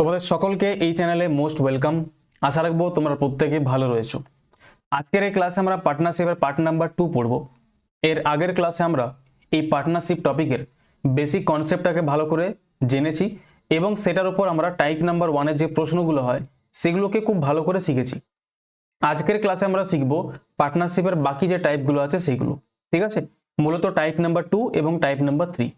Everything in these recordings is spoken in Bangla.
তোমাদের সকলকে এই চ্যানেলে মোস্ট ওয়েলকাম। আশা রাখবো তোমরা প্রত্যেকে ভালো রয়েছো। আজকের এই ক্লাসে আমরা পার্টনারশিপের পার্ট নাম্বার 2 পড়ব। এর আগের ক্লাসে আমরা এই পার্টনারশিপ টপিকের বেসিক কনসেপ্টটাকে ভালো করে জেনেছি এবং সেটার উপর আমরা টাইপ নাম্বার 1 এর যে প্রশ্নগুলো হয় সেগুলোকে খুব ভালো করে শিখেছি। আজকের ক্লাসে আমরা শিখব পার্টনারশিপের বাকি যে টাইপগুলো আছে সেইগুলো, ঠিক আছে? মূলত টাইপ নাম্বার 2 এবং টাইপ নাম্বার 3।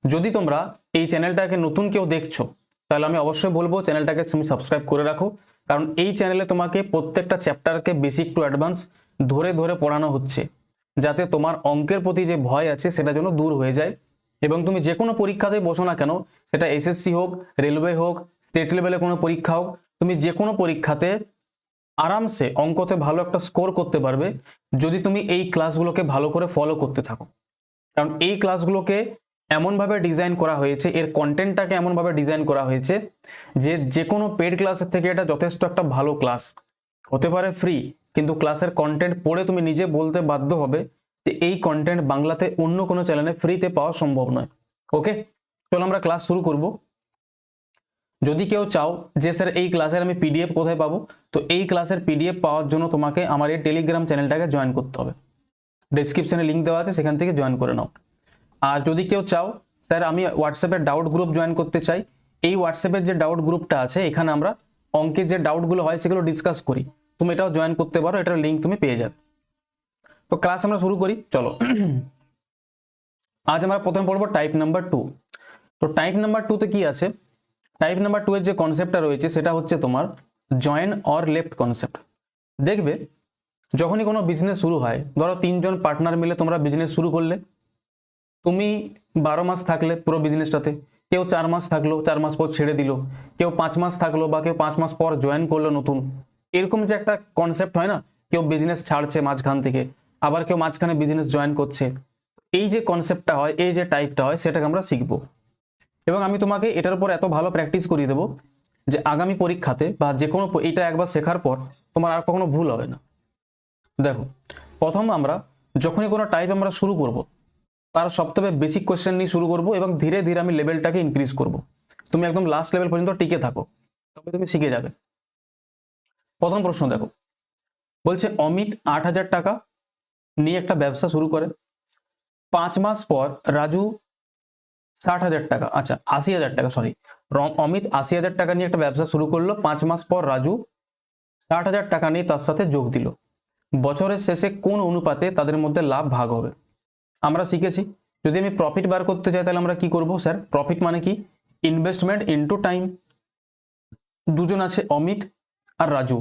যদি তোমরা এই চ্যানেলটাকে নতুন কেউ দেখছো তাহলে আমি অবশ্যই বলবো চ্যানেলটাকে তুমি সাবস্ক্রাইব করে রাখো, কারণ এই চ্যানেলে তোমাকে প্রত্যেকটা চ্যাপ্টারকে বেসিক টু অ্যাডভান্স ধরে ধরে পড়ানো হচ্ছে, যাতে তোমার অঙ্কের প্রতি যে ভয় আছে সেটা যেন দূর হয়ে যায় এবং তুমি যে কোনো পরীক্ষাতেই বসো না কেন, সেটা এসএসসি হোক, রেলওয়ে হোক, স্টেট লেভেলে কোনো পরীক্ষা হোক, তুমি যে কোনো পরীক্ষাতে আরামসে অঙ্কতে ভালো একটা স্কোর করতে পারবে যদি তুমি এই ক্লাসগুলোকে ভালো করে ফলো করতে থাকো। কারণ এই ক্লাসগুলোকে এমনভাবে ডিজাইন করা হয়েছে, এর কন্টেন্টটাকে এমনভাবে ডিজাইন করা হয়েছে যে কোনো পেড ক্লাসের থেকে এটা যথেষ্ট একটা ভালো ক্লাস। হতে পারে ফ্রি, কিন্তু ক্লাসের কন্টেন্ট পড়ে তুমি নিজে বলতে বাধ্য হবে যে এই কন্টেন্ট বাংলাতে অন্য কোনো চ্যানেলে ফ্রিতে পাওয়া সম্ভব নয়। ওকে, চলো আমরা ক্লাস শুরু করব। যদি কেউ চাও যে স্যার এই ক্লাসের আমি পিডিএফ কোথায় পাবো, তো এই ক্লাসের পিডিএফ পাওয়ার জন্য তোমাকে আমার এই টেলিগ্রাম চ্যানেলটাকে জয়েন করতে হবে। ডেসক্রিপশনে লিঙ্ক দেওয়া আছে, সেখান থেকে জয়েন করে নাও। আর যদি কেউ চাও স্যার আমি হোয়াটসঅ্যাপের ডাউট গ্রুপ জয়েন করতে চাই, এই হোয়াটসঅ্যাপের যে ডাউট গ্রুপটা আছে এখানে আমরা অঙ্কের যে ডাউটগুলো হয় সেগুলো ডিসকাস করি, তুমি এটাও জয়েন করতে পারো, এটার লিঙ্ক তুমি পেয়ে যাবে। তো ক্লাস আমরা শুরু করি, চলো। আজ আমরা প্রথমে পড়বো টাইপ নাম্বার 2। তো টাইপ নাম্বার 2 তে কি আছে? টাইপ নাম্বার 2 এর যে কনসেপ্টটা রয়েছে সেটা হচ্ছে তোমার জয়েন অর লেফট কনসেপ্ট। দেখবে যখনই কোনো বিজনেস শুরু হয়, ধরো 3 জন পার্টনার মিলে তোমরা বিজনেস শুরু করলে, তুমি 12 মাস থাকলে পুরো বিজনেসটাতে, কেউ 4 মাস থাকলো, 4 মাস পর ছেড়ে দিল, কেউ 5 মাস থাকলো বা কেউ 5 মাস পর জয়েন করলো নতুন। এরকম যে একটা কনসেপ্ট হয় না, কেউ বিজনেস ছাড়ছে মাঝখান থেকে, আবার কেউ মাঝখানে বিজনেস জয়েন করছে, এই যে কনসেপ্টটা হয়, এই যে টাইপটা হয়, সেটাকে আমরা শিখবো। এবং আমি তোমাকে এটার উপর এত ভালো প্র্যাকটিস করিয়ে দেবো যে আগামী পরীক্ষাতে বা যে কোনো এটা একবার শেখার পর তোমার আর কখনো ভুল হবে না। দেখো, প্রথম আমরা যখনই কোনো টাইপ আমরা শুরু করব, তার সবথেকে বেসিক কোশ্চেন নিয়ে শুরু করব এবং ধীরে ধীরে আমি লেভেলটাকে ইনক্রিজ করব। তুমি একদম লাস্ট লেভেল পর্যন্ত টিকে থাকো, তবে তুমি শিখে যাবে। প্রথম প্রশ্ন দেখো, বলছে অমিত 8,000 টাকা নিয়ে একটা ব্যবসা শুরু করে। 5 মাস পর রাজু 60,000 টাকা, আচ্ছা 80,000 টাকা, সরি, অমিত 80,000 টাকা নিয়ে একটা ব্যবসা শুরু করলো। 5 মাস পর রাজু 60,000 টাকা নিয়ে তার সাথে যোগ দিল। বছরের শেষে কোন অনুপাতে তাদের মধ্যে লাভ ভাগ হবে? আমরা শিখেছি যদি আমি প্রফিট বার করতে চাই তাহলে আমরা কি করব স্যার? প্রফিট মানে কি? Investment into time. দুজন আছে অমিত আর রাজু,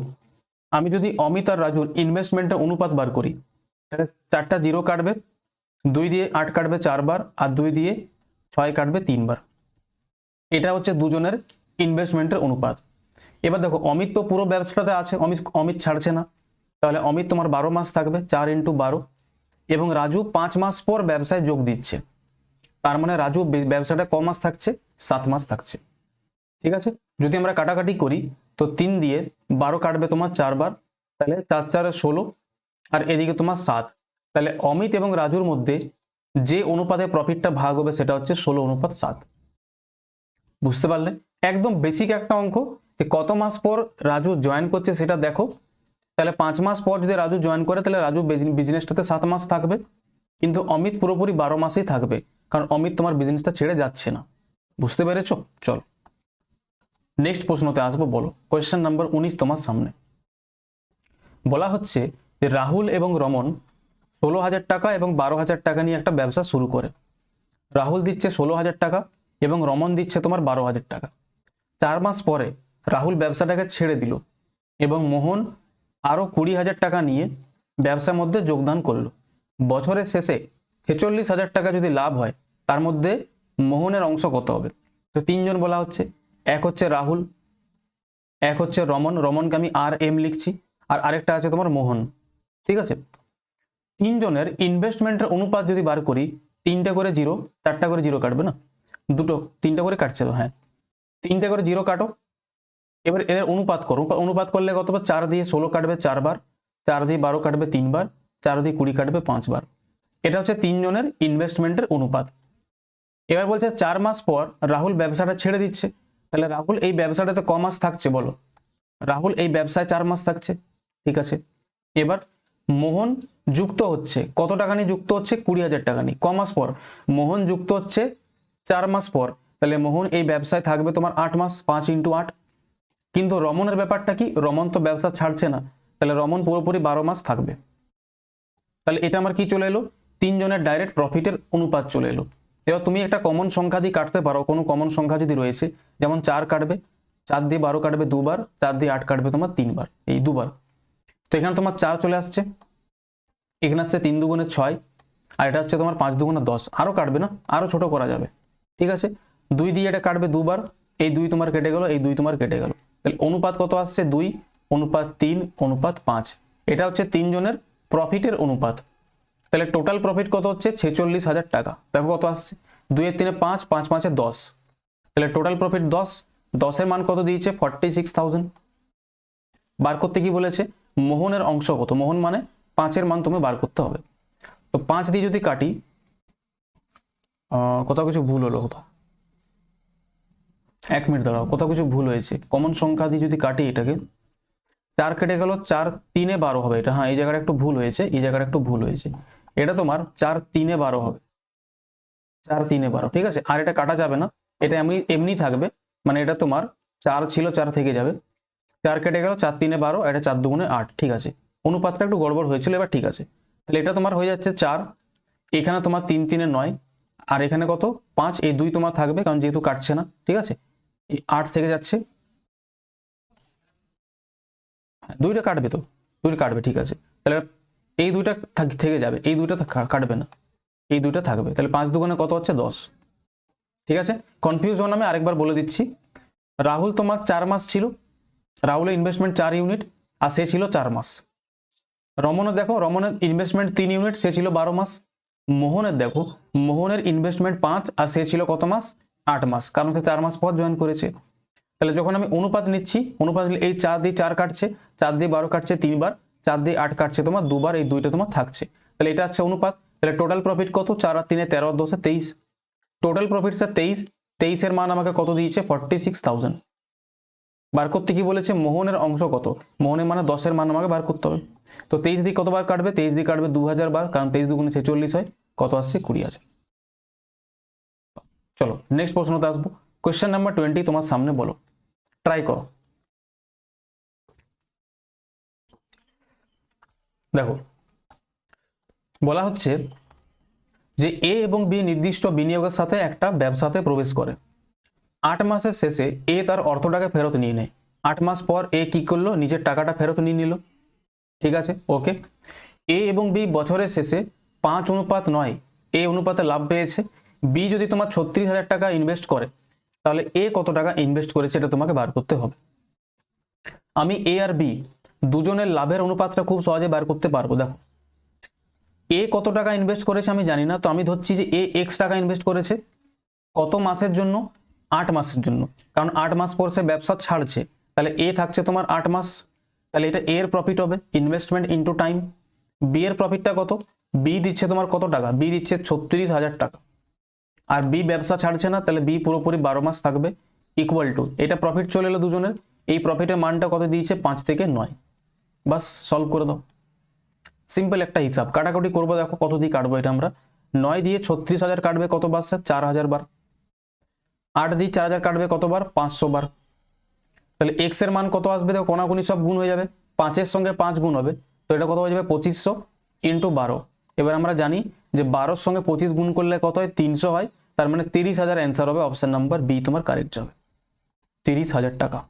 আমি যদি অমিত আর রাজুর ইনভেস্টমেন্টের অনুপাত বার করি তাহলে 4টা জিরো কাটবে, 2 দিয়ে 8 কাটবে 4 বার, আর 2 দিয়ে 6 কাটবে 3 বার। এটা হচ্ছে দুজনের ইনভেস্টমেন্টের অনুপাত। এবার দেখো অমিত তো পুরো ব্যবসাটাতে আছে, অমিত ছাড়ছে না, তাহলে অমিত তোমার 12 মাস থাকবে, 4 × 12, এবং রাজু 5 মাস পর ব্যবসায় যোগ দিচ্ছে, তার মানে রাজু ব্যবসাটা ক মাস থাকছে? 7 মাস থাকছে। ঠিক আছে, যদি আমরা কাটাকাটি করি তো 3 দিয়ে 12 কাটবে তোমার 4 বার, তাহলে 4 4 16, আর এদিকে তোমার 7, তাহলে অমিত এবং রাজুর মধ্যে যে অনুপাতে প্রফিটটা ভাগ হবে সেটা হচ্ছে 16:7। বুঝতে পারলে? একদম বেসিক একটা অঙ্ক, যে কত মাস পর রাজু জয়েন করছে সেটা দেখো। তাহলে 5 মাস পর যদি রাজু জয়েন করে তাহলে রাজু বিজনেসটাতে 7 মাস থাকবে, কিন্তু অমিত পুরোপুরি 12 মাসেই থাকবে, কারণ অমিত তোমার বিজনেসটা ছেড়ে যাচ্ছে না। বুঝতে পেরেছো? চলো নেক্সট প্রশ্নতে আসবো। বলো, কোয়েশ্চেন নাম্বার 19 তোমার সামনে বলা হচ্ছে যে রাহুল এবং রমন 16,000 টাকা এবং 12,000 টাকা নিয়ে একটা ব্যবসা শুরু করে। রাহুল দিচ্ছে 16,000 টাকা এবং রমন দিচ্ছে তোমার 12,000 টাকা। 4 মাস পরে রাহুল ব্যবসাটাকে ছেড়ে দিল এবং মোহন আরো 20,000 টাকা নিয়ে ব্যবসার মধ্যে যোগদান করলো। বছরের শেষে 46,000 টাকা যদি লাভ হয়, তার মধ্যে মোহনের অংশ কত হবে? তো 3 জন বলা হচ্ছে, এক হচ্ছে রাহুল, এক হচ্ছে রমন, রমনকে আমি RM লিখছি, আর আরেকটা আছে তোমার মোহন। ঠিক আছে, 3 জনের ইনভেস্টমেন্টের অনুপাত যদি বার করি, 3টে করে জিরো, 4টা করে জিরো কাটবে না, 3টা করে কাটছে তো, হ্যাঁ 3টে করে জিরো কাটো। এবার এর অনুপাত করো, অনুপাত করলে কত? 4 দিয়ে 16 কাটবে 4 বার, 4 দিয়ে 12 কাটবে 3 বার, 4 দিয়ে 20 কাটবে 5 বার। এটা হচ্ছে 3 জনের ইনভেস্টমেন্টের অনুপাত। এবার বলছে 4 মাস পর রাহুল ব্যবসাটা ছেড়ে দিচ্ছে, তাহলে রাহুল এই ব্যবসাটাতে ক মাস থাকছে বলো? রাহুল এই ব্যবসায় 4 মাস থাকছে, ঠিক আছে। এবার মোহন যুক্ত হচ্ছে কত টাকা নিয়ে যুক্ত হচ্ছে? 20,000 টাকা নিয়ে। ক মাস পর? মোহন যুক্ত হচ্ছে 4 মাস পর, তাহলে মোহন এই ব্যবসায় থাকবে তোমার 8 মাস, 5 × 8। কিন্তু রমনের ব্যাপারটা কি? রমন তো ব্যবসা ছাড়ছে না, তাহলে রমন পুরোপুরি 12 মাস থাকবে। তাহলে এটা আমার কি চলে এলো? 3 জনের ডাইরেক্ট প্রফিটের অনুপাত চলে এলো। এবার তুমি একটা কমন সংখ্যা দিয়ে কাটতে পারো, কোনো কমন সংখ্যা যদি রয়েছে, যেমন 4 কাটবে, 4 দিয়ে 12 কাটবে 2 বার, 4 দিয়ে 8 কাটবে তোমার 3 বার, এই 2 বার। তো এখানে তোমার 4 চলে আসছে, এখানে আসছে 3 × 2 = 6, আর এটা হচ্ছে তোমার 5 × 2 = 10। আরও কাটবে না, আরও ছোট করা যাবে, ঠিক আছে। 2 দিয়ে এটা কাটবে 2 বার, এই 2 তোমার কেটে গেল, এই 2 তোমার কেটে গেল। তাহলে অনুপাত কত আসছে? 2:3:5। এটা হচ্ছে 3 জনের প্রফিটের অনুপাত। তাহলে টোটাল প্রফিট কত হচ্ছে? 46,000 টাকা। দেখো কত আসছে, 2 এর 3 5, 5 5 10। তাহলে টোটাল প্রফিট 10, 10-এর মান কত দিয়েছে? 46,000। বার করতে কি বলেছে? মোহনের অংশ কত? মোহন মানে 5-এর মান তুমি বার করতে হবে। তো 5 দিয়ে যদি কাটি, কোথাও কিছু ভুল হলো, কোথাও 1 মিনিট দাঁড়াও, কোথাও কিছু ভুল হয়েছে। কমন সংখ্যা দিয়ে যদি কাটি এটাকে, 4 কেটে গেল, 4 3 12 হবে এটা। হ্যাঁ, এই জায়গাটা একটু ভুল হয়েছে, এই জায়গাটা একটু ভুল হয়েছে। এটা তোমার 4 3 12 হবে, 4 3 12, ঠিক আছে। আর এটা কাটা যাবে না, এটা এমনি এমনি থাকবে, মানে এটা তোমার 4 ছিল, 4 থেকে যাবে, 4 কেটে গেল, 4 3 12, এটা 4 2 8, ঠিক আছে। অনুপাতটা একটু গড়বড় হয়েছিল, এবার ঠিক আছে। তাহলে এটা তোমার হয়ে যাচ্ছে 4, এখানে তোমার 3 3 9, আর এখানে কত? 5, এই 2 তোমার থাকবে, কারণ যেহেতু কাটছে না, ঠিক আছে। এই 8 থেকে যাচ্ছে, 2টা কাটবে, তো 2টা কাটবে, ঠিক আছে। তাহলে এই 2টা থেকে যাবে, এই 2টা কাটবে না, এই 2টা থাকবে। তাহলে 5 2 কত হচ্ছে? 10, ঠিক আছে। কনফিউশন আমি আরেকবার বলে দিচ্ছি। রাহুল তোমার 4 মাস ছিল, রাহুলের ইনভেস্টমেন্ট 4 ইউনিট, আর সে ছিল 4 মাস। রমনের দেখো, রমনের ইনভেস্টমেন্ট 3 ইউনিট, সে ছিল 12 মাস। মোহনের দেখো, মোহনের ইনভেস্টমেন্ট 5, আর সে ছিল কত মাস? 8 মাস, কারণ সে 4 মাস পর জয়েন করেছে। তাহলে যখন আমি অনুপাত নিচ্ছি, অনুপাত নিলে এই 4 দিয়ে 4 কাটছে, 4 দিয়ে 12 কাটছে 3 বার, 4 দিয়ে 8 কাটছে তোমার 2 বার, এই 2টা তোমার থাকছে। তাহলে এটা হচ্ছে অনুপাত। তাহলে টোটাল প্রফিট কত? 4 আর 3 13 আর 2 23। টোটাল প্রফিট স্যার 23, 23-এর মান আমাকে কত দিয়েছে? 46,000। বার করতে কি বলেছে? মোহনের অংশ কত? মোহনের মানে 10-এর মান আমাকে বার করতে হবে। তো 23 দিয়ে কতবার কাটবে? 23 দিয়ে কাটবে 2000 বার, কারণ 23 2 46 হয়, কত আসছে? 20,000। চলো নেক্সট প্রশ্নতে আসবো। কোয়েশ্চেন নাম্বার 20 তোমার সামনে, বলো, ট্রাই করো। দেখো বলা হচ্ছে যে এ এবং বি নির্দিষ্ট বিনিয়োগের সাথে একটা ব্যবসাতে প্রবেশ করে। 8 মাসের শেষে এ তার অর্থটাকে ফেরত নিয়ে নেয়। 8 মাস পর এ কি করলো? নিজের টাকাটা ফেরত নিয়ে নিল, ঠিক আছে, ওকে। এ এবং বি বছরের শেষে 5:9 এ অনুপাতে লাভ পেয়েছে। বি যদি তোমার 36,000 টাকা ইনভেস্ট করে, তাহলে এ কত টাকা ইনভেস্ট করেছে এটা তোমাকে বার করতে হবে। আমি এ আর বি দুজনের লাভের অনুপাতটা খুব সহজে বার করতে পারবো। দেখো, এ কত টাকা ইনভেস্ট করেছে আমি জানি না, তো আমি ধরছি যে এ x টাকা ইনভেস্ট করেছে। কত মাসের জন্য? 8 মাসের জন্য, কারণ 8 মাস পর সে ব্যবসা ছাড়ছে। তাহলে এ থাকছে তোমার 8 মাস, তাহলে এটা এর প্রফিট হবে, ইনভেস্টমেন্ট ইনটু টাইম। বি এর প্রফিটটা কত? বি দিচ্ছে তোমার কত টাকা? বি দিচ্ছে 36,000 টাকা, আর বি ব্যবসা ছাড়ছে না, তাহলে বি পুরোপুরি 12 মাস থাকবে, ইকুয়াল টু, এটা প্রফিট চলে এলো দুজনের। এই প্রফিটের মানটা কত দিয়েছে? 5 থেকে 9। বাস সলভ করে দাও, সিম্পল একটা হিসাব। কাটাকুটি করবো, দেখো কত দিয়ে কাটবো এটা আমরা। 9 দিয়ে 36,000 কাটবে কতবার স্যার? 4,000 বার। 8 দিয়ে 4,000 কাটবে কতবার? 500 বার। তাহলে এক্স এর মান কত আসবে? দেখো কোনাকুনি সব গুণ হয়ে যাবে, 5-এর সঙ্গে 5 গুণ হবে, তো এটা কত হয়ে যাবে? 2500 ইন্টু 12। এবার আমরা জানি যে 12-র সঙ্গে 25 গুণ করলে কত হয়? 300 হয়, তার মানে 30,000 অ্যান্সার হবে। অপশন নাম্বার বি তোমার কারেক্ট হবে, 30,000 টাকা।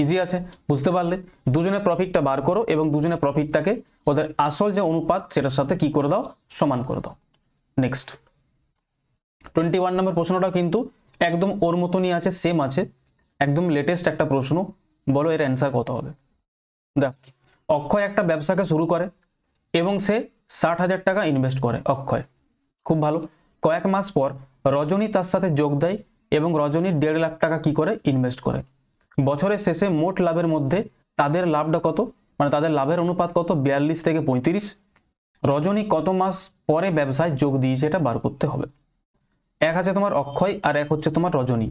ইজি আছে, বুঝতে পারলে? দুজনের প্রফিটটা বার করো এবং দুজনের প্রফিটটাকে ওদের আসল যে অনুপাত সেটার সাথে কি করে দাও? সমান করে দাও। নেক্সট 21 নম্বর প্রশ্নটা কিন্তু একদম ওর মতনই আছে, সেম আছে, একদম লেটেস্ট একটা প্রশ্ন। বলো এর অ্যান্সার কত হবে? দেখ, অক্ষয় একটা ব্যবসাকে শুরু করে এবং সে 60,000 টাকা ইনভেস্ট করে। অক্ষয়, খুব ভালো। কয়েক মাস পর রজনী তার সাথে যোগ দেয় এবং রজনী 1.5 লাখ টাকা কি করে? ইনভেস্ট করে। বছরের শেষে মোট লাভের মধ্যে তাদের লাভটা কত? মানে তাদের লাভের অনুপাত কত? 42 থেকে 35। রজনী কত মাস পরে ব্যবসায় যোগ দিয়েছে এটা বার করতে হবে। এক আছে তোমার অক্ষয় আর এক হচ্ছে তোমার রজনী।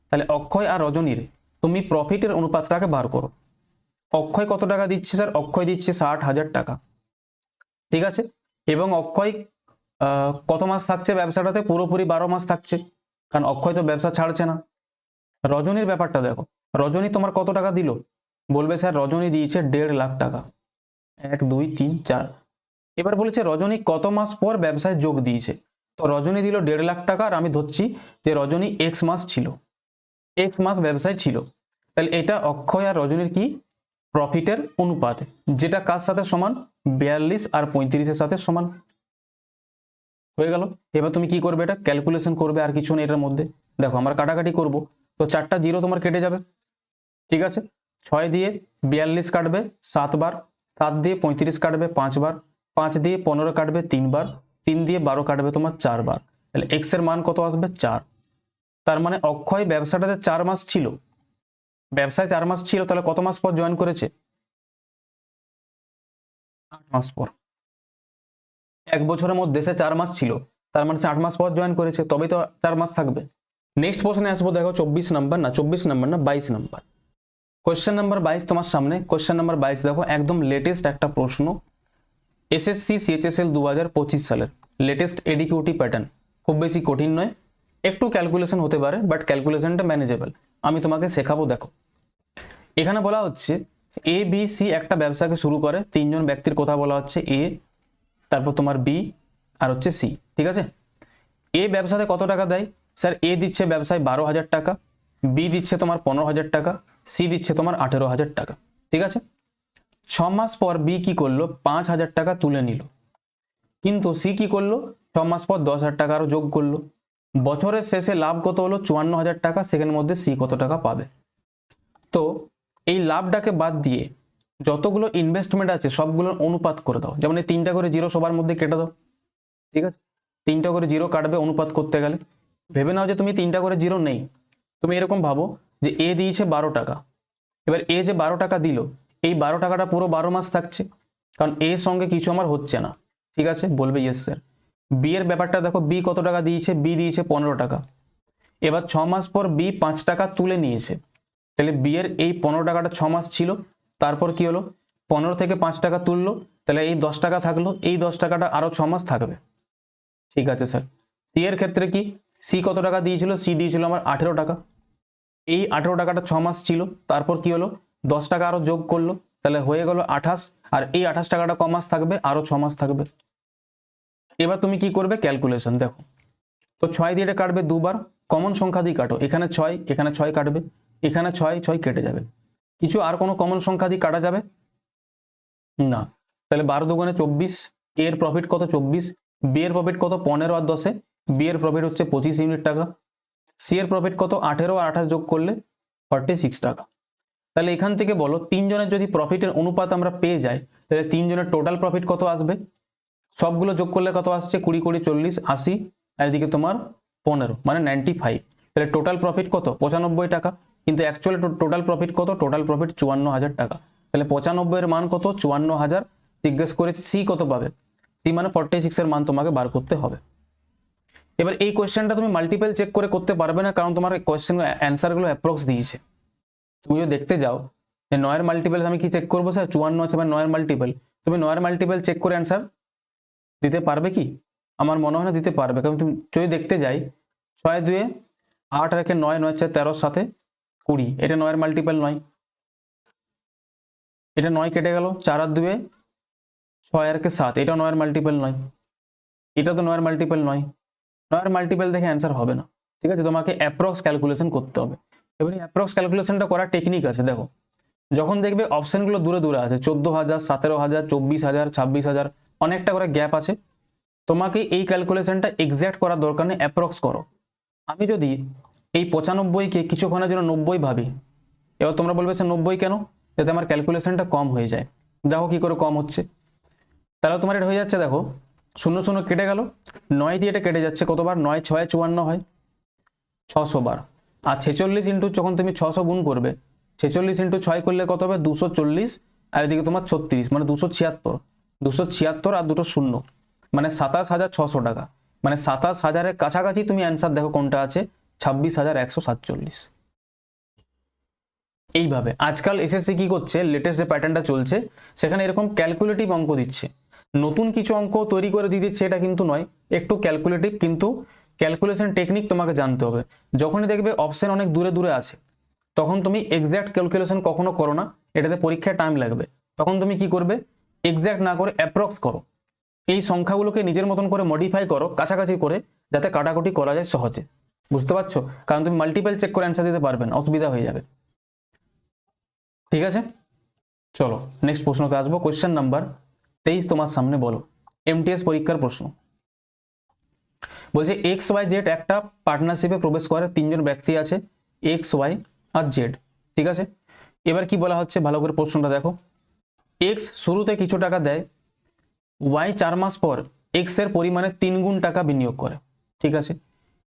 তাহলে অক্ষয় আর রজনীর তুমি প্রফিটের অনুপাতটাকে বার করো। অক্ষয় কত টাকা দিচ্ছে স্যার? অক্ষয় দিচ্ছে 60,000 টাকা, ঠিক আছে। এবং অক্ষয় কত মাস থাকছে ব্যবসাটাতে? পুরোপুরি 12 মাস থাকছে, কারণ অক্ষয় তো ব্যবসা ছাড়ছে না। রজনীর ব্যাপারটা দেখো, রজনী তোমার কত টাকা দিল? বলবে স্যার রজনী দিয়েছে 1.5 লাখ টাকা। 1 2 3 4। এবার বলেছে রজনী কত মাস পর ব্যবসায় যোগ দিয়েছে। তো রজনী দিল 1.5 লাখ টাকা, আর আমি ধরছি যে রজনী এক্স মাস ছিল, এক্স মাস ব্যবসায় ছিল। তাহলে এটা অক্ষয় আর রজনীর কি? প্রফিটের অনুপাত, যেটা কার সাথে সমান? 42 আর 35-এর সাথে সমান। হয়ে গেল। এবার তুমি কি করবে? এটা ক্যালকুলেশন করবে, আর কিছু নেই এটার মধ্যে। দেখো আমরা কাটাকাটি করব, তো 4টা জিরো তোমার কেটে যাবে, ঠিক আছে। 6 দিয়ে 42 কাটবে 7 বার, 7 দিয়ে 35 কাটবে 5 বার, 5 দিয়ে 15 কাটবে 3 বার, 3 দিয়ে 12 কাটবে তোমার 4 বার। তাহলে এক্স এর মান কত আসবে? 4। তার মানে অক্ষয় ব্যবসাটাতে 4 মাস ছিল, ব্যবসায় 4 মাস ছিল, তাহলে কত মাস পর জয়েন করেছে? 8 মাস পর। 1 বছরের মধ্যে সে 4 মাস ছিল, তার মানে সে 8 মাস পর জয়েন করেছে, তবেই তো 4 মাস থাকবে। নেক্সট প্রশ্নে আসবো, দেখো 24 নাম্বার, না 24 নাম্বার না 22 নাম্বার। কোশ্চেন নাম্বার 22 তোমার সামনে। কোশ্চেন নাম্বার 22 দেখো, একদম লেটেস্ট একটা প্রশ্ন, এসএসসি সিএইচএসএল 2025 সালের লেটেস্ট এডিকিউটি প্যাটার্ন। খুব বেশি কঠিন নয়, একটু ক্যালকুলেশন হতে পারে, বাট ক্যালকুলেশনটা ম্যানেজেবল। আমি তোমাকে শেখাবো। দেখো এখানে বলা হচ্ছে এ বি সি একটা ব্যবসাকে শুরু করে, 3 জন ব্যক্তির কথা বলা হচ্ছে, এ, তারপর তোমার বি, আর হচ্ছে সি, ঠিক আছে। এ ব্যবসাতে কত টাকা দেয়? স্যার এ দিচ্ছে ব্যবসায় 12,000 টাকা, বি দিচ্ছে তোমার 15,000 টাকা, সি দিচ্ছে তোমার 18,000 টাকা, ঠিক আছে। 6 মাস পর বি কি করলো? 5,000 টাকা তুলে নিল, কিন্তু সি কি করলো? 6 মাস পর 10,000 টাকা আরো যোগ করলো। বছরের শেষে লাভ কত হলো? 54,000 টাকা। সেখানের মধ্যে সি কত টাকা পাবে? তো এই লাভটাকে বাদ দিয়ে যতগুলো ইনভেস্টমেন্ট আছে সবগুলোর অনুপাত করে দাও। যেমন এই 3টা করে জিরো সবার মধ্যে কেটে দাও, ঠিক আছে। 3টা করে জিরো কাটবে অনুপাত করতে গেলে। ভেবে নাও যে তুমি 3টা করে জিরো নেই, তুমি এরকম ভাবো যে এ দিয়েছে 12 টাকা। এবার এ যে 12 টাকা দিল, এই 12 টাকাটা পুরো 12 মাস থাকছে, কারণ এর সঙ্গে কিছু আমার হচ্ছে না, ঠিক আছে। বলবে ইয়েস স্যার। বি এর ব্যাপারটা দেখো, বি কত টাকা দিয়েছে? বি দিয়েছে 15 টাকা। এবার 6 মাস পর বি 5 টাকা তুলে নিয়েছে, তাহলে বি এর এই 15 টাকাটা 6 মাস ছিল, তারপর কি হলো? 15 থেকে 5 টাকা তুললো, তাহলে এই 10 টাকা থাকলো, এই 10 টাকাটা আরো 6 মাস থাকবে, ঠিক আছে স্যার। সি এর ক্ষেত্রে কি? সি কত টাকা দিয়েছিল? সি দিয়েছিল আমার 18 টাকা। এই 18 টাকাটা 6 মাস ছিল, তারপর কি হলো? 10 টাকা আরো যোগ করলো, তাহলে হয়ে গেল 28, আর এই 28 টাকাটা ক মাস থাকবে? আরো 6 মাস থাকবে। এবার তুমি কি করবে? ক্যালকুলেশন দেখো, তো 6 দিয়ে এটা কাটবে দুবার, কমন সংখ্যা দিয়ে কাটো। এখানে 6, এখানে 6 কাটবে, এখানে 6, 6 কেটে যাবে। কিছু আর কোনো কমন সংখ্যা দিয়ে কাটা যাবে না। তাহলে 12 দুগুণে 24। এর প্রফিট কত? 24। বি এর প্রফিট কত? 15 আর 10-এ বি এর প্রফিট হচ্ছে 25 ইউনিট টাকা। সি এর প্রফিট কত? 18 আর 28 যোগ করলে 46 টাকা। তাহলে এখান থেকে বলো 3 জনের যদি প্রফিটের অনুপাত আমরা পেয়ে যাই, তাহলে 3 জনের টোটাল প্রফিট কত আসবে? সবগুলো যোগ করলে কত আসছে? 20 20 40 80, আর এদিকে তোমার 15 মানে 95। তাহলে টোটাল প্রফিট কত? 95 টাকা। কিন্তু অ্যাকচুয়ালি টোটাল প্রফিট কত? টোটাল প্রফিট 54,000 টাকা। তাহলে 95 এর মান কত? 54,000। জিজ্ঞেস করেছি সি কত পাবে, সি মানে 46 এর মান তোমাকে বার করতে হবে। এবার এই কোয়েশ্চেনটা তুমি মাল্টিপল চেক করে করতে পারবে না, কারণ তোমার কোয়েশ্চেন অ্যান্সারগুলো অ্যাপ্রক্স দিয়েছে। তুমি যদি দেখতে যাও যে 9 এর মাল্টিপল আমি কি চেক করবো স্যার? 54 আছে বা 9 এর মাল্টিপল, তুমি 9 এর মাল্টিপল চেক করে অ্যান্সার দিতে পারবে কি? আমার মনে হয় না দিতে পারবে, কারণ তুমি যদি দেখতে যাই 6 2 8 রেখে 9, 9 4 13 সাথে 20, এটা 9 এর মাল্টিপল নয়। এটা 9 কেটে গেল, 4 আর 2 6 আর 7, এটা 9 এর মাল্টিপল নয়। এটা তো 9 এর মাল্টিপল নয়। 9 এর মাল্টিপল দেখে অ্যান্সার হবে না, ঠিক আছে। তোমাকে অ্যাপ্রক্স ক্যালকুলেশন করতে হবে। এবার এই অ্যাপ্রক্স ক্যালকুলেশনটা করার টেকনিক আছে। দেখো যখন দেখবে অপশনগুলো দূরে দূরে আছে, 14,000, 17,000, 24,000, 26,000, অনেকটা করে গ্যাপ আছে, তোমাকে এই ক্যালকুলেশনটা এক্স্যাক্ট করার দরকার নেই, অ্যাপ্রক্স করো। আমি যদি এই 95-কে কিছুক্ষণের জন্য 90 ভাবি, এবার তোমরা বলবে স্যার 90 কেন? যাতে আমার ক্যালকুলেশনটা কম হয়ে যায়। দেখো কি করে কম হচ্ছে। তাহলে তোমার এটা হয়ে যাচ্ছে, দেখো 0 0 কেটে গেল, 9 দিয়ে এটা কেটে যাচ্ছে কতবার? 9 6 54 হয়, 600 বার। আর 46 ইন্টু যখন তুমি 600 গুণ করবে, 46 ইন্টু 6 করলে কত হবে? 240, আর এদিকে তোমার 36 মানে 276, 276 আর দুটো শূন্য মানে 27,600 টাকা। মানে 27,000-এর কাছাকাছি তুমি অ্যান্সার দেখো কোনটা আছে, 26,147। এইভাবে আজকাল এসএসসি কি করছে, লেটেস্ট যে প্যাটার্নটা চলছে সেখানে এরকম ক্যালকুলেটিভ অঙ্ক দিচ্ছে, নতুন কিছু অঙ্ক তৈরি করে দিয়ে দিচ্ছে এটা কিন্তু নয়, একটু ক্যালকুলেটিভ, কিন্তু ক্যালকুলেশন টেকনিক তোমাকে জানতে হবে। যখনই দেখবে অপশন অনেক দূরে দূরে আছে তখন তুমি এক্স্যাক্ট ক্যালকুলেশন কখনো করো না, এটাতে পরীক্ষায় টাইম লাগবে। তখন তুমি কি করবে, এক্স্যাক্ট না করে অ্যাপ্রক্স করো, এই সংখ্যাগুলোকে নিজের মতন করে মডিফাই করো কাছাকাছি করে, যাতে কাটাকুটি করা যায় সহজে। বুঝতে পারছো? কারণ তুমি মাল্টিপল চেক করে অ্যান্সার দিতে পারবে না, অসুবিধা হয়ে যাবে। ঠিক আছে, চলো নেক্সট প্রশ্নতে আসবো। কোয়েশ্চেন নাম্বার 23 তোমার সামনে বলো, এমটিএস পরীক্ষার প্রশ্ন। বলছে এক্স ওয়াই জেড একটা পার্টনারশিপে প্রবেশ করে, তিনজন ব্যক্তি আছে, এক্স ওয়াই আর জেড। ঠিক আছে, এবার কি বলা হচ্ছে ভালো করে প্রশ্নটা দেখো। এক্স শুরুতে কিছু টাকা দেয়, ওয়াই 4 মাস পর এক্স এর পরিমাণে 3 গুণ টাকা বিনিয়োগ করে। ঠিক আছে,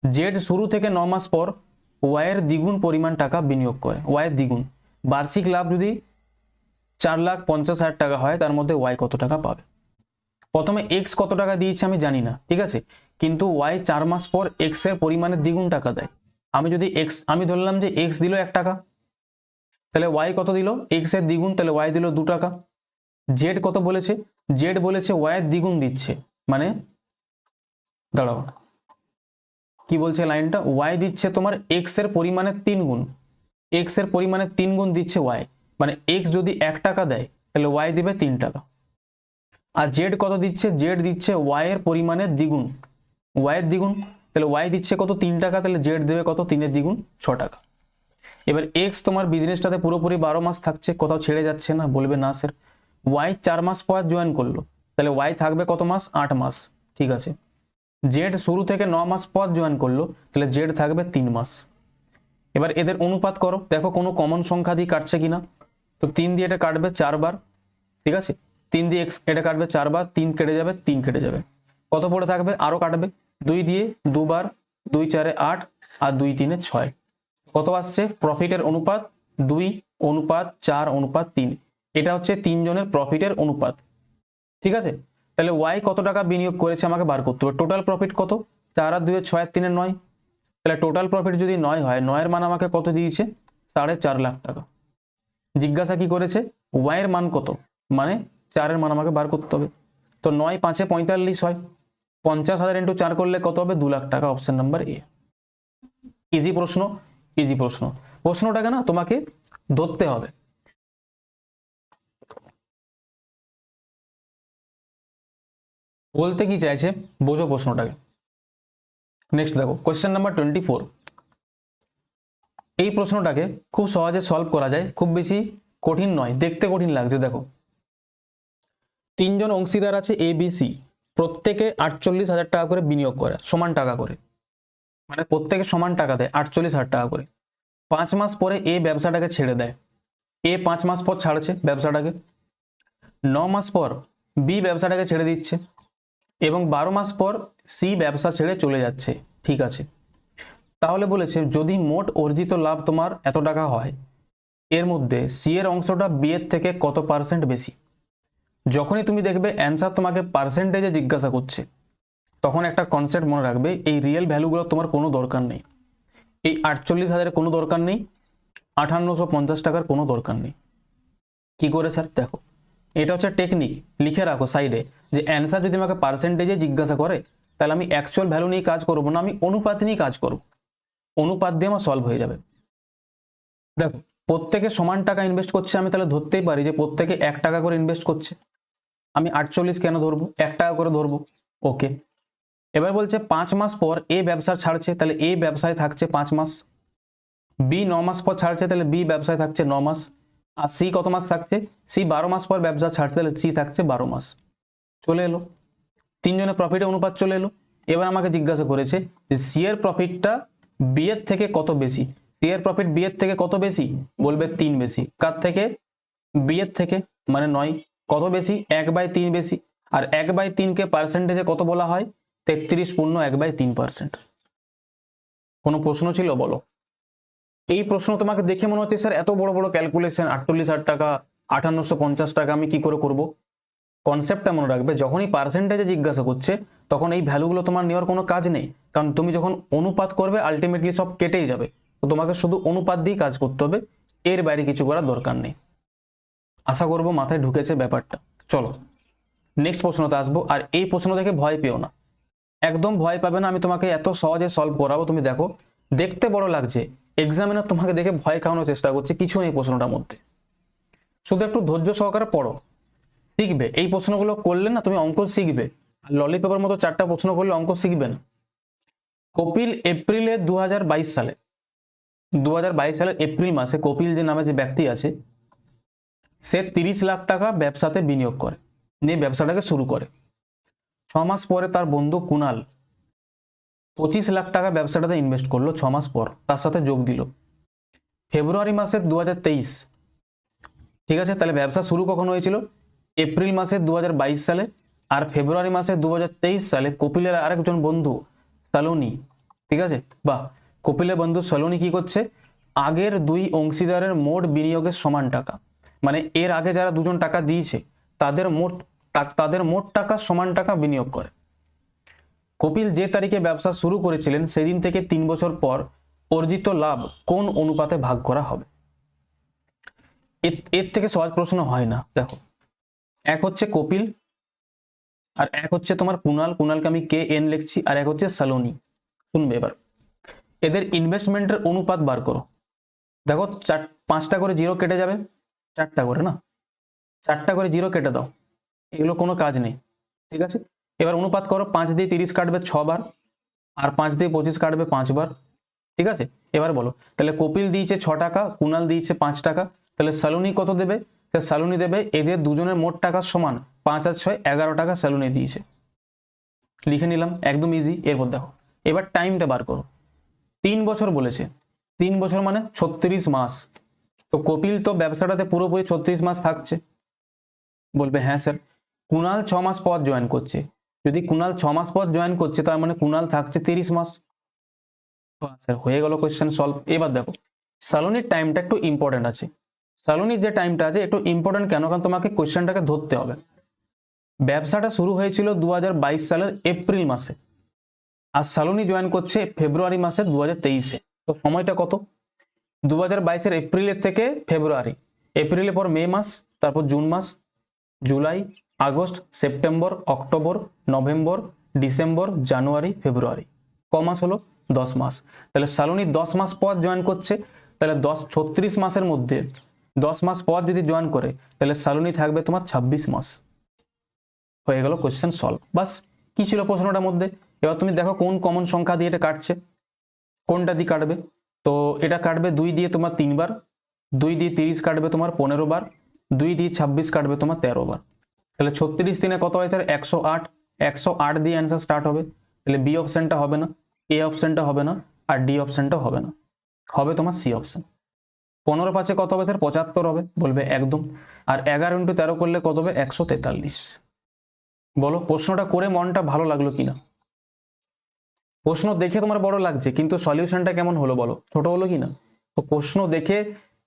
জেড শুরু থেকে 9 মাস পর ওয়াই এর দ্বিগুণ পরিমাণ টাকা বিনিয়োগ করে, ওয়াই এর দ্বিগুণ। বার্ষিক লাভ যদি 4,50,000 টাকা হয়, তার মধ্যে ওয়াই কত টাকা পাবে? প্রথমে এক্স কত টাকা দিয়েছে আমি জানি না, ঠিক আছে, কিন্তু ওয়াই 4 মাস পর এক্স এর পরিমাণে দ্বিগুণ টাকা দেয়। আমি যদি এক্স, আমি ধরলাম যে এক্স দিল 1 টাকা, তাহলে ওয়াই কত দিল, এক্স এর দ্বিগুণ, তাহলে ওয়াই দিল 2 টাকা। জেড কত বলেছে, জেড বলেছে ওয়াই এর দ্বিগুণ দিচ্ছে, মানে দাঁড়াও কি বলছে লাইনটা, ওয়াই দিচ্ছে তোমার এক্স এর পরিমাণে 3 গুণ, এক্স এর পরিমাণে 3 গুণ দিচ্ছে ওয়াই, মানে এক্স যদি 1 টাকা দেয় তাহলে ওয়াই দিবে 3 টাকা। আর জেড কত দিচ্ছে, জেড দিচ্ছে ওয়াই এর পরিমাণে দ্বিগুণ, ওয়াই এর দ্বিগুণ, তাহলে ওয়াই দিচ্ছে কত 3 টাকা, তাহলে জেড দেবে কত 3 এর দ্বিগুণ 6 টাকা। এবার এক্স তোমার বিজনেসটাতে পুরোপুরি 12 মাস থাকছে, কোথাও ছেড়ে যাচ্ছে না, বলবে না স্যার। ওয়াই 4 মাস পর জয়েন করলো, তাহলে ওয়াই থাকবে কত মাস, 8 মাস। ঠিক আছে, জেড শুরু থেকে 9 মাস পর জয়েন করলো, তাহলে জেড থাকবে 3 মাস। এবার এদের অনুপাত করো, দেখো কোনো কমন সংখ্যা দিয়ে কাটছে কিনা। তো 3 দিয়ে এটা কাটবে 4 বার, ঠিক আছে, 3 দিয়ে এক্স এটা কাটবে 4 বার, 3 কেটে যাবে, 3 কেটে যাবে, কত পড়ে থাকবে, আরো কাটবে, 2 দিয়ে 2 বার, 2 4 8 আর 2 3 6, কত আসছে প্রফিটের অনুপাত 2:4:3। এটা হচ্ছে 3 জনের প্রফিটের অনুপাত। ঠিক আছে, তাহলে ওয়াই কত টাকা বিনিয়োগ করেছে আমাকে বার করতে হবে। টোটাল প্রফিট কত, 4 আর 2 6 আর 3 9, তাহলে টোটাল প্রফিট যদি 9 হয়, 9 এর মান আমাকে কত দিয়েছে, 4.5 লাখ টাকা। জিজ্ঞাসা কি করেছে, ওয়াই এর মান কত, মানে 4 এর মান আমাকে বার করতে হবে। তো 9 5 45 হয়, 50,000 ইন্টু 4 করলে কত হবে, 2 লাখ টাকা। Option number A. ইজি প্রশ্ন, ইজি প্রশ্ন, প্রশ্নটাকে না তোমাকে ধরতে হবে। বলতে কি চাইছে বোঝো প্রশ্নটাকে। নেক্সট দেখো কোশ্চেন নাম্বার 24। এই প্রশ্নটাকে খুব সহজে সলভ করা যায়, খুব বেশি কঠিন নয়, দেখতে কঠিন লাগছে। দেখো 3 জন অংশীদার আছে এ বি সি, প্রত্যেকে 48,000 টাকা করে বিনিয়োগ করে, সমান টাকা করে, মানে প্রত্যেকে সমান টাকা দেয় 48,000 টাকা করে। 5 মাস পরে এ ব্যবসাটাকে ছেড়ে দেয়, এ 5 মাস পর ছাড়ছে ব্যবসাটাকে, 9 মাস পর বি ব্যবসাটাকে ছেড়ে দিচ্ছে, এবং 12 মাস পর সি ব্যবসা ছেড়ে চলে যাচ্ছে। ঠিক আছে, তাহলে বলেছে যদি মোট অর্জিত লাভ তোমার এত টাকা হয়, এর মধ্যে সি এর অংশটা বি এর থেকে কত পার্সেন্ট বেশি। যখনই তুমি দেখবে অ্যান্সার তোমাকে পার্সেন্টেজে জিজ্ঞাসা করছে, তখন একটা কনসেপ্ট মনে রাখবে, এই রিয়েল ভ্যালুগুলো তোমার কোনো দরকার নেই, এই 48,000 কোনো দরকার নেই, 5850 টাকার কোনো দরকার নেই। কি করে স্যার, দেখো এটা হচ্ছে টেকনিক, লিখে রাখো সাইডে, যে অ্যান্সার যদি আমাকে পার্সেন্টেজে জিজ্ঞাসা করে তাহলে আমি অ্যাকচুয়াল ভ্যালু নিয়ে কাজ করবো না, আমি অনুপাত নিয়ে কাজ করব, অনুপাত দিয়ে আমার সলভ হয়ে যাবে। দেখো প্রত্যেকে সমান টাকা ইনভেস্ট করছে, আমি তাহলে ধরতেই পারি যে প্রত্যেকে 1 টাকা করে ইনভেস্ট করছে। আমি 48 কেন ধরবো, 1 টাকা করে ধরবো। ওকে, এবার বলছে 5 মাস পর এ ব্যবসা ছাড়ছে, তাহলে এ ব্যবসায় থাকছে 5 মাস, বি 9 মাস পর ছাড়ছে, তাহলে বি ব্যবসায় থাকছে 9 মাস, আর সি কত মাস থাকছে, সি 12 মাস পর ব্যবসা ছাড়ছে, তাহলে সি থাকছে 12 মাস। চলে এলো, 3 জনের প্রফিটের অনুপাত চলে এলো। এবার আমাকে জিজ্ঞাসা করেছে যে সি এর প্রফিটটা বি এর থেকে কত বেশি, সি এর প্রফিট বি এর থেকে কত বেশি, বলবে 3 বেশি। কার থেকে, বি এর থেকে, মানে 9। কত বেশি, 1/3 বেশি। আর 1/3 কে পার্সেন্টেজে কত বলা হয়, 33.1/3%। কোনো প্রশ্ন ছিল বলো। এই প্রশ্ন তোমাকে দেখে মনে হচ্ছে স্যার এত বড় বড় ক্যালকুলেশন, 48,000 টাকা, 5850 টাকা আমি কি করে করব। কনসেপ্টটা মনে রাখবে, যখনই পার্সেন্টেজে জিজ্ঞাসা করছে তখন এই ভ্যালুগুলো তোমার নেওয়ার কোনো কাজ নেই, কারণ তুমি যখন অনুপাত করবে আলটিমেটলি সব কেটেই যাবে। তো তোমাকে শুধু অনুপাত দিয়েই কাজ করতে হবে, এর বাইরে কিছু করার দরকার নেই। আশা করবো মাথায় ঢুকেছে ব্যাপারটা। চলো নেক্সট প্রশ্নতে আসবো। আর এই প্রশ্ন দেখে ভয় পেও না, একদম ভয় পাবে না, আমি তোমাকে এত সহজে সলভ করাবো। তুমি দেখো, দেখতে বড় লাগছে, এক্সামিনার তোমাকে দেখে ভয় খাওয়ানোর চেষ্টা করছে, কিছু নেই প্রশ্নটার মধ্যে। শুধু একটু ধৈর্য সহকারে পড়ো, শিখবে। এই প্রশ্নগুলো করলে না তুমি অঙ্ক শিখবে, আর ললিপপের মতো 4টা প্রশ্ন করলে অঙ্ক শিখবে না। কপিল এপ্রিলে 2022 সালে, 2022 সালের এপ্রিল মাসে কপিল যে নামে যে ব্যক্তি আছে, সে 30 লাখ টাকা ব্যবসাতে বিনিয়োগ করে, নিয়ে ব্যবসাটাকে শুরু করে। 6 মাস পরে তার বন্ধু কুনাল 25 লাখ টাকা ব্যবসাটাতে ইনভেস্ট করলো। 6 মাস পর তার সাথে যোগ দিল ফেব্রুয়ারি মাসের 2023। ঠিক আছে, তাহলে ব্যবসা শুরু কখন হয়েছিল? এপ্রিল মাসের 2022 সালে। আর ফেব্রুয়ারি মাসে 2023 সালে কপিলের আরেকজন বন্ধু সালোনি, ঠিক আছে, বা কপিলের বন্ধু সালোনি কি করছে, আগের দুই অংশীদারের মোট বিনিয়োগের সমান টাকা, মানে এর আগে যারা দুজন টাকা দিয়েছে তাদের মোট টাকা সমান টাকা বিনিয়োগ করে। কপিল যে তারিখে ব্যবসা শুরু করেছিলেন সেদিন থেকে 3 বছর পর অর্জিত লাভ কোন অনুপাতে ভাগ করা হবে? এর থেকে সহজ প্রশ্ন হয় না। দেখো, এক হচ্ছে কপিল, আর এক হচ্ছে তোমার কুনাল, কুনালকে আমি কে এন লিখছি, আর এক হচ্ছে সালোনি। শুনবে এবার, এদের ইনভেস্টমেন্টের অনুপাত বার করো। দেখো 5টা করে জিরো কেটে যাবে, 4টা করে না, 4টা করে জিরো কেটে দাও, এগুলো কোনো কাজ নেই। ঠিক আছে, এবার অনুপাত করো, 5 দিয়ে 30 কাটবে 6 বার, আর 5 দিয়ে 25 কাটবে 5 বার। ঠিক আছে, এবার বলো, তাহলে কপিল দিয়েছে 6 টাকা, কুনাল দিয়েছে 5 টাকা, তাহলে সালোনি কত দেবে? সে সালোনি দেবে এদের দুজনের মোট টাকা সমান 5 আর 6 11 টাকা সালোনি দিয়েছে। লিখে নিলাম, একদম ইজি। এরপর দেখো, এবার টাইমটা বার করো। 3 বছর বলেছে, 3 বছর মানে 36 মাস। তো কপিল তো ব্যবসাটাতে পুরোপুরি 36 মাস থাকছে। বলবে হ্যাঁ স্যার। কুনাল 6 মাস পর জয়েন করছে, যদি কুনাল 6 মাস পর জয়েন করছে তার মানে কুনাল থাকছে 30 মাস। স্যার হয়ে গেল কোয়েশ্চেন সলভ। এবার দেখো, সালোনির টাইমটা একটু ইম্পর্টেন্ট আছে। সালোনির যে টাইমটা আছে একটু ইম্পর্টেন্ট কেন? কারণ তোমাকে কোয়েশ্চেনটাকে ধরতে হবে। ব্যবসাটা শুরু হয়েছিল 2022 সালের এপ্রিল মাসে, আর সালোনি জয়েন করছে ফেব্রুয়ারি মাসে 2023-এ। তো সময়টা কত? 2022-এর এপ্রিলের থেকে ফেব্রুয়ারি, এপ্রিলের পর মে মাস, তারপর জুন মাস, July, August, September, October, November, December, January, February. ক মাস হলো? 10 মাস। তাহলে সালোনি 10 মাস পর জয়েন করছে, তাহলে 36 মাসের মধ্যে 10 মাস পর যদি জয়েন করে তাহলে সালোনি থাকবে তোমার 26 মাস। হয়ে গেল কোশ্চেন সলভ। বাস, কি ছিল প্রশ্নটার মধ্যে? এবার তুমি দেখো কোন কমন সংখ্যা দিয়ে এটা কাটছে, কোনটা দিয়ে কাটবে। তো এটা কাটবে 2 দিয়ে তোমার 3 বার, 2 দিয়ে 30 কাটবে তোমার 15 বার, 2 দিয়ে 26 কাটবে তোমার 13 বার। তাহলে 36 দিনে কত হয় স্যার? 108। 108 দিয়ে অ্যান্সার স্টার্ট হবে। তাহলে বি অপশনটা হবে না, এ অপশনটা হবে না, আর ডি অপশনটা হবে না, হবে তোমার সি অপশন। 15 5-এ কত হবে স্যার? 75 হবে। বলবে একদম। আর 11 × 13 করলে কত হবে? 143। বলো প্রশ্নটা করে মনটা ভালো লাগলো কিনা? প্রশ্ন দেখে তোমার বড় লাগছে, কিন্তু সলিউশনটা কেমন হলো বলো? ছোট হলো কিনা? তো প্রশ্ন দেখে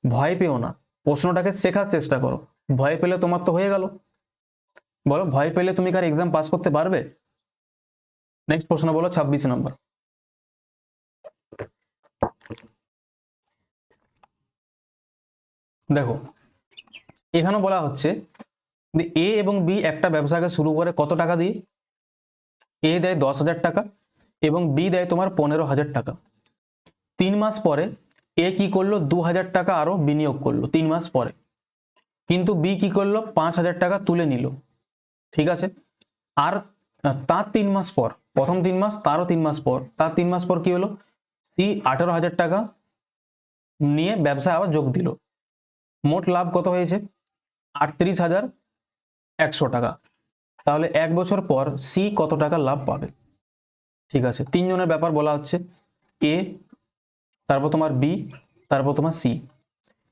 ভয় পেও না, প্রশ্নটাকে শেখার চেষ্টা করো। ভয় পেলে তোমার তো হয়ে গেল। বলো, ভয় পেলে তুমি কার এক্সাম পাস করতে পারবে? নেক্সট প্রশ্ন বলো, 26 নম্বর। দেখো, এখানে বলা হচ্ছে এ এবং বি একটা ব্যবসাকে শুরু করে কত টাকা দিয়ে? এ দেয় 10,000 টাকা এবং বি দেয় তোমার 15,000 টাকা। 3 মাস পরে এ কি করলো? 2,000 টাকা আরো বিনিয়োগ করলো 3 মাস পরে, কিন্তু বি কি করলো? 5,000 টাকা তুলে নিল। ঠিক আছে, আর তার 3 মাস পর, প্রথম 3 মাস, তারও 3 মাস পর, তার 3 মাস পর কি হলো? সি 18,000 টাকা নিয়ে ব্যবসায় আবার যোগ দিল। মোট লাভ কত হয়েছে? 38,100 টাকা। তাহলে 1 বছর পর সি কত টাকা লাভ পাবে? ঠিক আছে, 3 জনের ব্যাপার বলা হচ্ছে, এ, তারপর তোমার বি, তারপর তোমার সি।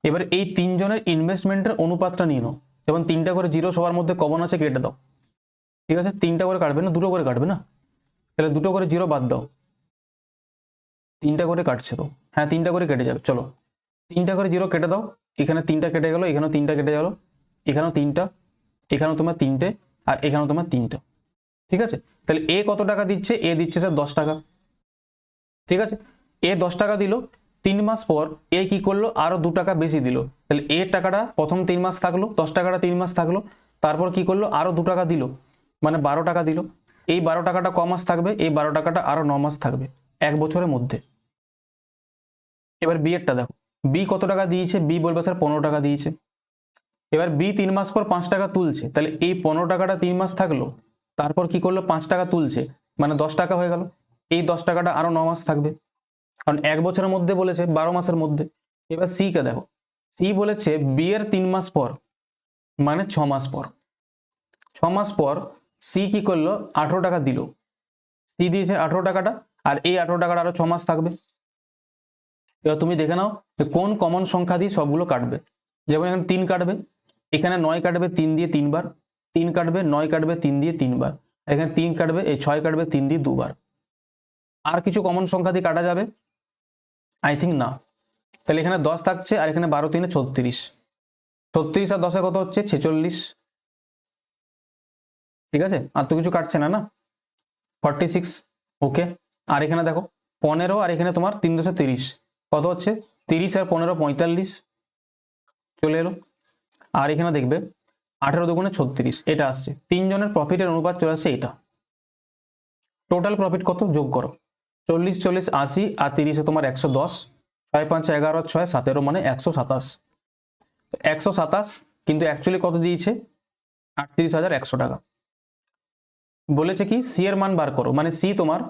এবার এই 3 জনের ইনভেস্টমেন্টের অনুপাতটা নিয়ে নাও। যেমন 3টা করে জিরো সবার মধ্যে কমন আছে, কেটে দাও। ঠিক আছে, 3টা করে কাটবে না, 2টো করে কাটবে না, তাহলে 2টো করে জিরো বাদ দাও। 3টা করে কাটছে তো, হ্যাঁ 3টা করে কেটে যাবে। চলো 3টা করে জিরো কেটে দাও, এখানে 3টা কেটে গেল, এখানেও 3টা কেটে গেল, এখানেও 3টা, এখানেও তোমার 3টে, আর এখানেও তোমার 3টা। ঠিক আছে, তাহলে এ কত টাকা দিচ্ছে? এ দিচ্ছে স্যার 10 টাকা। ঠিক আছে, এ 10 টাকা দিল, 3 মাস পর এ কি করলো? আরো 2 টাকা বেশি দিল। তাহলে এ টাকাটা প্রথম 3 মাস থাকলো, 10 টাকাটা 3 মাস থাকলো, তারপর কি করলো? আরো 2 টাকা দিল, মানে 12 টাকা দিল। এই 12 টাকাটা ক মাস থাকবে? এই 12 টাকাটা আরো 9 মাস থাকবে, 1 বছরের মধ্যে। এবার বি এরটা দেখো, বি কত টাকা দিয়েছে? বি বলবে স্যার 15 টাকা দিয়েছে। এবার বি 3 মাস পর 5 টাকা তুলছে, তাহলে এই 15 টাকাটা 3 মাস থাকলো, তারপর কি করলো? 5 টাকা তুলছে, মানে 10 টাকা হয়ে গেল। এই 10 টাকাটা আরো 9 মাস থাকবে, কারণ 1 বছরের মধ্যে বলেছে, 12 মাসের মধ্যে। এবার সি কে দেখো, সি বলেছে বি এর 3 মাস পর, মানে 6 মাস পর। 6 মাস পর সি কি করলো? 18 টাকা দিল। সি দিয়েছে 18 টাকাটা, আর এই 18 টাকাটা আরো 6 মাস থাকবে। এবার তুমি দেখে নাও যে কোন কমন সংখ্যা দিয়ে সবগুলো কাটবে। যেমন এখানে 3 কাটবে, এখানে 9 কাটবে 3 দিয়ে 3 বার, 3 কাটবে 9 কাটবে 3 দিয়ে 3 বার, এখানে 3 কাটবে, এই 6 কাটবে 3 দিয়ে 2 বার। আর কিছু কমন সংখ্যা দিয়ে কাটা যাবে? আই থিঙ্ক না। তাহলে এখানে 10 থাকছে, আর এখানে 12 3 36, 36 আর 10 কত হচ্ছে? 46। ঠিক আছে, আর তো কিছু কাটছে না, না? 46। ওকে, আর এখানে দেখো 15, আর এখানে তোমার 3 10 30, কত হচ্ছে? 30 আর 15 45, চলে এলো। আর এখানে দেখবে 18 দুগুণে 36, এটা আসছে। 3 জনের প্রফিটের অনুপাত চলে আসছে এটা। টোটাল প্রফিট কত? যোগ করো, 40 40 80, আর 30 তোমার 110, 6 5 11 6 17, মানে 127। 127, কিন্তু অ্যাকচুয়ালি কত দিয়েছে? 38,100 টাকা। বলেছে কি সি এর মান বার করো, মানে সি তোমার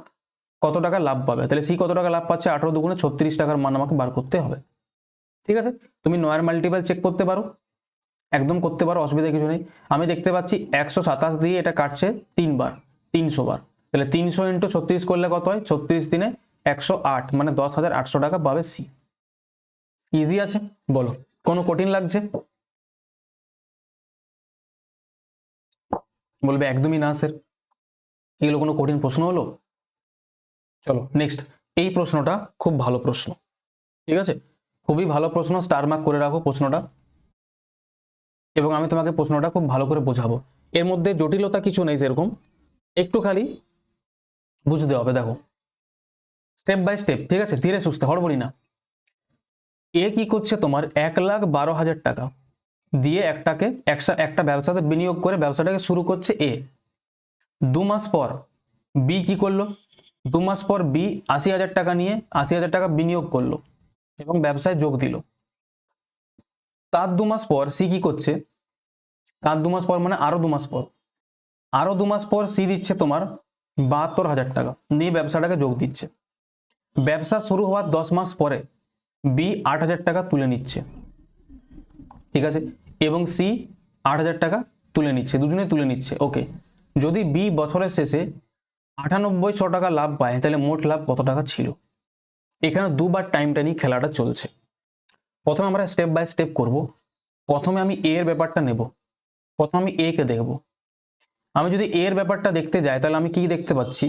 কত টাকা লাভ পাবে। তাহলে সি কত টাকা লাভ পাচ্ছে? 18 দুগুণে 36 টাকার মান আমাকে বার করতে হবে। ঠিক আছে, তুমি নয়ের মাল্টিপল চেক করতে পারো, একদম করতে পারো, অসুবিধা কিছু নেই। আমি দেখতে পাচ্ছি 127 দিয়ে এটা কাটছে 3 বার, 300 বার। তাহলে 300 ইন্টু 36 করলে কত হয়? 36 দিনে 108, মানে 10,800 টাকা পাবে সি। ইজি আছে, বলো কোনো কঠিন লাগছে? বলবে একদমই না স্যার, এগুলো কোনো কঠিন প্রশ্ন হলো? চলো নেক্সট, এই প্রশ্নটা খুব ভালো প্রশ্ন। ঠিক আছে, খুবই ভালো প্রশ্ন, স্টার মার্ক করে রাখো প্রশ্নটা, এবং আমি তোমাকে প্রশ্নটা খুব ভালো করে বোঝাবো। এর মধ্যে জটিলতা কিছু নেই সেরকম, একটু খালি বুঝতে হবে। দেখো স্টেপ বাই স্টেপ, ঠিক আছে, ধীরে সুস্থে, হড়বড়ি না। এ কি করছে? তোমার 1,12,000 টাকা দিয়ে একটা ব্যবসাতে বিনিয়োগ করে ব্যবসাটাকে শুরু করছে এ। 2 মাস পর বি কি করলো? 2 মাস পর বি 80,000 টাকা নিয়ে 80,000 টাকা বিনিয়োগ করলো এবং ব্যবসায় যোগ দিল। তার 2 মাস পর সি কি করছে? তার 2 মাস পর মানে আরো 2 মাস পর, আরো 2 মাস পর সি দিচ্ছে তোমার 72,000 টাকা নিয়ে ব্যবসাটাকে যোগ দিচ্ছে। ব্যবসা শুরু হওয়ার 10 মাস পরে বি 8,000 টাকা তুলে নিচ্ছে। ঠিক আছে, এবং সি 8,000 টাকা তুলে নিচ্ছে, দুজনে তুলে নিচ্ছে। ওকে, যদি বি বছরের শেষে 9800 টাকা লাভ পায়, তাহলে মোট লাভ কত টাকা ছিল? এখানে দুবার টাইমটা নিয়ে খেলাটা চলছে। প্রথমে আমরা স্টেপ বাই স্টেপ করব। প্রথমে আমি এ এর ব্যাপারটা নেব, প্রথমে আমি এ কে দেখব। আমি যদি এ এর ব্যাপারটা দেখতে যাই, তাহলে আমি কি দেখতে পাচ্ছি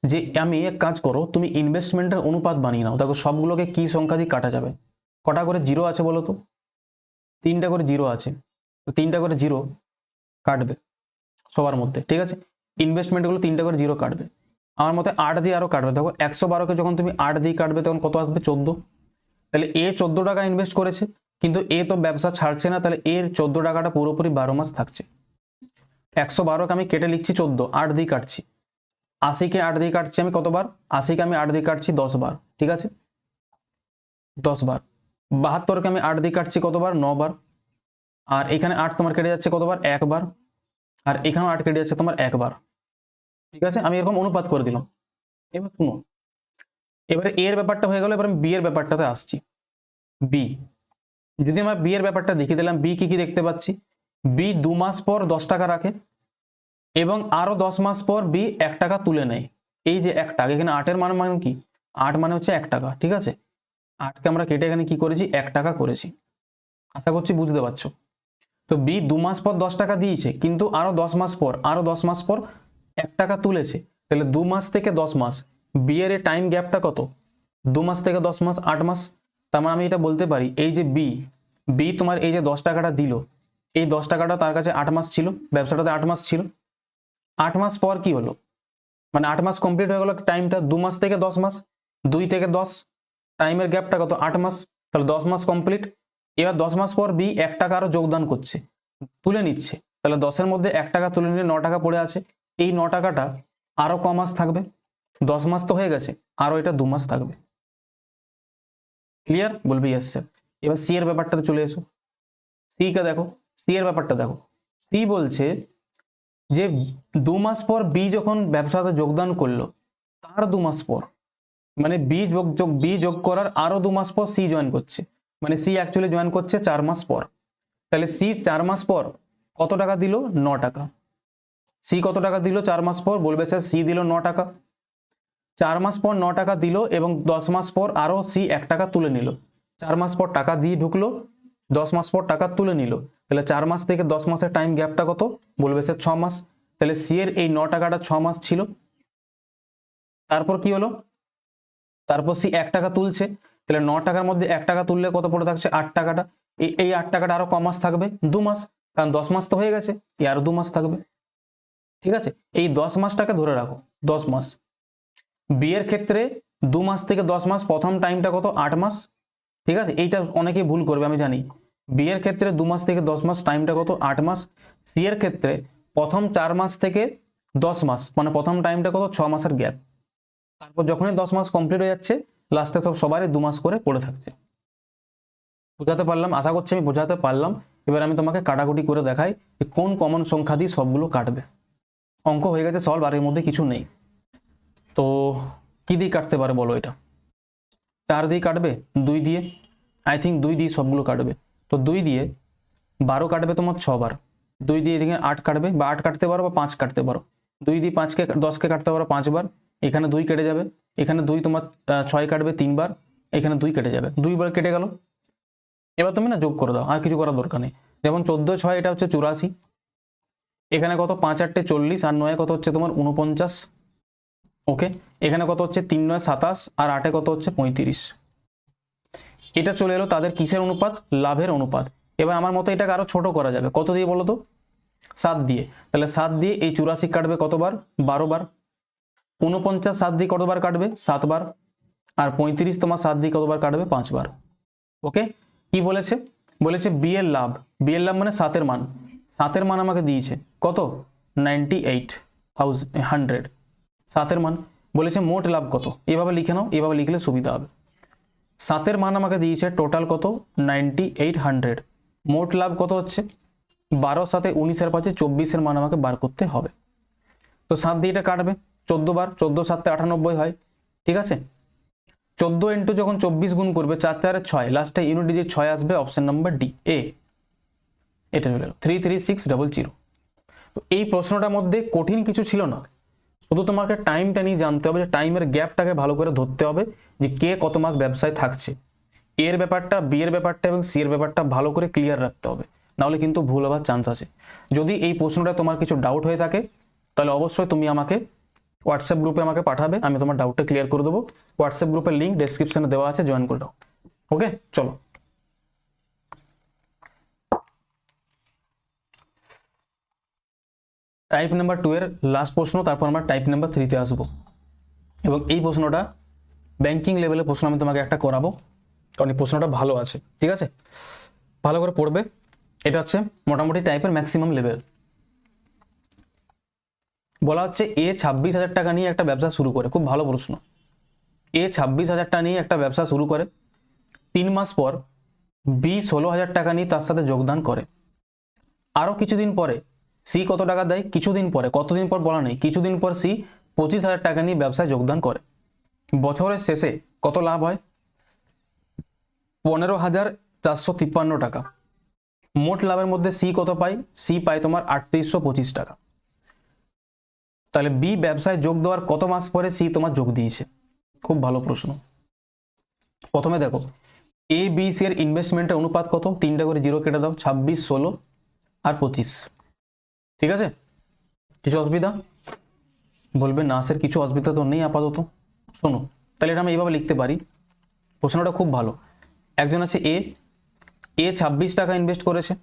যে আমি এক কাজ করো, তুমি ইনভেস্টমেন্টের অনুপাত বানিয়ে নাও। দেখো সবগুলোকে কি সংখ্যা দিয়ে কাটা যাবে? কটা করে জিরো আছে বলো তো? 3টা করে জিরো আছে, তো 3টা করে জিরো কাটবে সবার মধ্যে। ঠিক আছে, ইনভেস্টমেন্টগুলো 3টা করে জিরো কাটবে। আমার মতে 8 দিয়ে আরো কাটবে। দেখো 112কে যখন তুমি 8 দিয়ে কাটবে, তখন কত আসবে? 14। তাহলে এ 14 টাকা ইনভেস্ট করেছে, কিন্তু এ তো ব্যবসা ছাড়ছে না, তাহলে এর 14 টাকাটা পুরোপুরি 12 মাস থাকছে। 112কে আমি কেটে লিখছি 14, 8 দিয়ে কাটছি। 80কে 8 দিয়ে কাটছি আমি কতবার? 80কে আমি 8 দিয়ে কাটছি 10 বার। ঠিক আছে, 10 বার। 72কে আমি 8 দিয়ে কাটছি কতবার? 9 বার। আর এখানে 8 তোমার কেটে যাচ্ছে কতবার? 1 বার। আর এখানেও 8 কেটে যাচ্ছে তোমার 1 বার। ঠিক আছে, আমি এরকম অনুপাত করে দিলাম। এবার শুনো, এবারে এর ব্যাপারটা হয়ে গেল, এবার আমি বি এর ব্যাপারটাতে আসছি। বি, যদি আমরা বি এর ব্যাপারটা দেখিয়ে দিলাম, বি কি কি দেখতে পাচ্ছি? বি 2 মাস পর 10 টাকা রাখে এবং আরো 10 মাস পর বি 1 টাকা তুলে নেয়। এই যে 1 টাকা, এখানে 8 এর মান মানে কি? 8 মানে হচ্ছে 1 টাকা। ঠিক আছে, 8কে আমরা কেটে এখানে কি করেছি? 1 টাকা করেছি। আশা করছি বুঝতে পারছো। তো বি 2 মাস পর 10 টাকা দিয়েছে, কিন্তু আরো 10 মাস পর 1 টাকা তুলেছে। তাহলে 2 মাস থেকে 10 মাস, বি এর টাইম গ্যাপটা কত? 2 মাস থেকে 10 মাস, 8 মাস। তার মানে আমি এটা বলতে পারি, এই যে বি তোমার এই যে 10 টাকাটা দিল, এই 10 টাকাটা তার কাছে 8 মাস ছিল, ব্যবসাটাতে 8 মাস ছিল। 8 মাস পর কি হলো, মানে 8 মাস কমপ্লিট হয়ে গেল টাইমটা, 2 মাস থেকে 10 মাস, 2 থেকে 10, টাইমের গ্যাপটা কত 8 মাস, তাহলে 10 মাস কমপ্লিট। এবার 10 মাস পর বি 1 টাকা আরো যোগদান করছে, তুলে নিচ্ছে, তাহলে 10-এর মধ্যে 1 টাকা তুলে নিলে 9 টাকা পড়ে আছে, এই 9 টাকাটা আরো ক মাস থাকবে, 10 মাস তো হয়ে গেছে, আরো এটা 2 মাস থাকবে। ক্লিয়ার? বলবে ইয়েস স্যার। এবার সি এর ব্যাপারটাতে চলে এসো, সি কে দেখো, সি এর ব্যাপারটা দেখো। সি বলছে যে 2 মাস পর বি যখন ব্যবসাতে যোগদান করলো, তার 2 মাস পর, মানে বি যোগ করার আরো 2 মাস পর সি জয়েন করছে, মানে সি অ্যাকচুয়ালি জয়েন করছে 4 মাস পর। তাহলে সি 4 মাস পর কত টাকা দিল? 9 টাকা। সি কত টাকা দিল 4 মাস পর? বলবে স্যার সি দিল 9 টাকা। 4 মাস পর 9 টাকা দিল এবং 10 মাস পর আরো সি 1 টাকা তুলে নিল। 4 মাস পর টাকা দিয়ে ঢুকলো, 10 মাস পর টাকা তুলে নিল, তাহলে 4 মাস থেকে 10 মাসের টাইম গ্যাপটা কত? বলবে স্যার 6 মাস। তাহলে সি এর এই 9 টাকাটা 6 মাস ছিল। তারপর কি হলো? তারপর সি 1 টাকা তুলছে, তাহলে 9 টাকার মধ্যে 1 টাকা তুললে কত পড়ে থাকছে? 8 টাকাটা। এই 8 টাকাটা আরো ক মাস থাকবে? 2 মাস, কারণ 10 মাস তো হয়ে গেছে, এই আরো 2 মাস থাকবে। ঠিক আছে, এই 10 মাসটাকে ধরে রাখো, 10 মাস। বি এর ক্ষেত্রে 2 মাস থেকে 10 মাস, প্রথম টাইমটা কত? 8 মাস। ঠিক আছে, এইটা অনেকেই ভুল করবে আমি জানি। বি এর ক্ষেত্রে 2 মাস থেকে 10 মাস, টাইমটা কত? 8 মাস। সি এর ক্ষেত্রে প্রথম 4 মাস থেকে 10 মাস, মানে প্রথম টাইমটা কত? 6 মাসের গ্যাপ। তারপর যখনই 10 মাস কমপ্লিট হয়ে যাচ্ছে, লাস্টে সব সবারই 2 মাস করে পড়ে থাকছে। বোঝাতে পারলাম? আশা করছি আমি বোঝাতে পারলাম। এবার আমি তোমাকে কাটাকুটি করে দেখাই যে কোন কমন সংখ্যা দিয়ে সবগুলো কাটবে। অঙ্ক হয়ে গেছে সলভ, আর এর মধ্যে কিছু নেই। তো কি দিয়ে কাটতে পারে বলো? এটা 4 দিয়ে কাটবে, 2 দিয়ে, আই থিঙ্ক 2 দিয়ে সবগুলো কাটবে। তো 2 দিয়ে 12 কাটবে তোমার 6 বার, 2 দিয়ে এদিকে 8 কাটবে, বা 8 কাটতে পারো বা 5 কাটতে পারো। 2 দিয়ে 5কে 10কে কাটতে পারো 5 বার, এখানে 2 কেটে যাবে, এখানে 2 তোমার 6 কাটবে 3 বার, এখানে 2 কেটে যাবে, 2 বার কেটে গেল। এবার তুমি না যোগ করে দাও, আর কিছু করার দরকার নেই। যেমন 14 6 এটা হচ্ছে 84, এখানে কত? 5 8 40, আর 9 কত হচ্ছে তোমার? 49। ওকে, এখানে কত হচ্ছে? 3 9 27, আর 8 কত হচ্ছে? 35। এটা চলে এলো তাদের কিসের অনুপাত? লাভের অনুপাত। এবার আমার মতো এটাকে আরো ছোট করা যাবে, কত দিয়ে বলো তো? 7 দিয়ে। তাহলে 7 দিয়ে এই 84 কাটবে কতবার? 12 বার। 49 7 দিয়ে কতবার কাটবে? 7 বার। আর 35 তোমার 7 দিয়ে কতবার কাটবে? 5 বার। ওকে, কি বলেছে? বলেছে বি এর লাভ, বি এর লাভ মানে 7 এর মান, 7 এর মান আমাকে দিয়েছে কত? 98,100, 7 এর মান। বলেছে মোট লাভ কত? এভাবে লিখে নাও, এভাবে লিখলে সুবিধা হবে। 7 এর মান আমাকে দিয়েছে টোটাল কত? 9800। মোট লাভ কত হচ্ছে? 12 7 19 এর পাশে 24 এর মান আমাকে বার করতে হবে। তো 7 দিয়ে এটা কাটবে 14 বার, 14 7 98 হয়। ঠিক আছে, 14 ইন্টু যখন 24 গুণ করবে, 4 4 6, লাস্টে ইউনিট ডিজিট 6 আসবে, অপশন নাম্বার ডি এ। এটা চলে গেল 33600। তো এই প্রশ্নটার মধ্যে কঠিন কিছু ছিল না, শুধু তোমাকে টাইমটা নিয়ে জানতে হবে, যে টাইমের গ্যাপটাকে ভালো করে ধরতে হবে, যে কে কত মাস ব্যবসায় থাকছে। এর ব্যাপারটা, বি এর ব্যাপারটা এবং সি এর ব্যাপারটা ভালো করে ক্লিয়ার রাখতে হবে, নাহলে কিন্তু ভুল হওয়ার চান্স আছে। যদি এই প্রশ্নটা তোমার কিছু ডাউট হয়ে থাকে, তাহলে অবশ্যই তুমি আমাকে হোয়াটসঅ্যাপ গ্রুপে আমাকে পাঠাবে, আমি তোমার ডাউটটা ক্লিয়ার করে দেবো। হোয়াটসঅ্যাপ গ্রুপের লিঙ্ক ডেসক্রিপশনে দেওয়া আছে, জয়েন করে দাও। ওকে, চলো। টাইপ নাম্বার 2 এর লাস্ট প্রশ্ন, তারপর আমরা টাইপ নাম্বার 3 তে আসবো। এবং এই প্রশ্নটা ব্যাংকিং লেভেলের প্রশ্ন আমি তোমাকে একটা করাবো, কারণ এই প্রশ্নটা ভালো আছে। ঠিক আছে, ভালো করে পড়বে। এটা হচ্ছে মোটামুটি টাইপের ম্যাক্সিমাম লেভেল। বলা হচ্ছে এ 26,000 টাকা নিয়ে একটা ব্যবসা শুরু করে, খুব ভালো প্রশ্ন। এ 26,000 টাকা নিয়ে একটা ব্যবসা শুরু করে, 3 মাস পর বি 16,000 টাকা নিয়ে তার সাথে যোগদান করে। আরো কিছুদিন পরে সি কত টাকা দেয়? কিছুদিন পরে, কতদিন পর বলা নেই, কিছুদিন পর সি 25,000 টাকা নিয়ে ব্যবসায় যোগদান করে। বছরের শেষে কত লাভ হয়? 15,453 টাকা। মোট লাভের মধ্যে সি কত পায়? সি পায় তোমার 3825 টাকা। তাহলে বি ব্যবসায় যোগ দেওয়ার কত মাস পরে সি তোমার যোগ দিয়েছে? খুব ভালো প্রশ্ন। প্রথমে দেখো এ বি সি এর ইনভেস্টমেন্টের অনুপাত কত? 3টা করে জিরো কেটে দাও, 26 16 আর 25। ঠিক আছে, কিছু অসুবিধা? বলবে না স্যার কিছু অসুবিধা তো নেই আপাতত। শোনো, তাহলে এটা আমি এইভাবে লিখতে পারি, প্রশ্নটা খুব ভালো। একজন আছে এ, 26 টাকা ইনভেস্ট করেছে,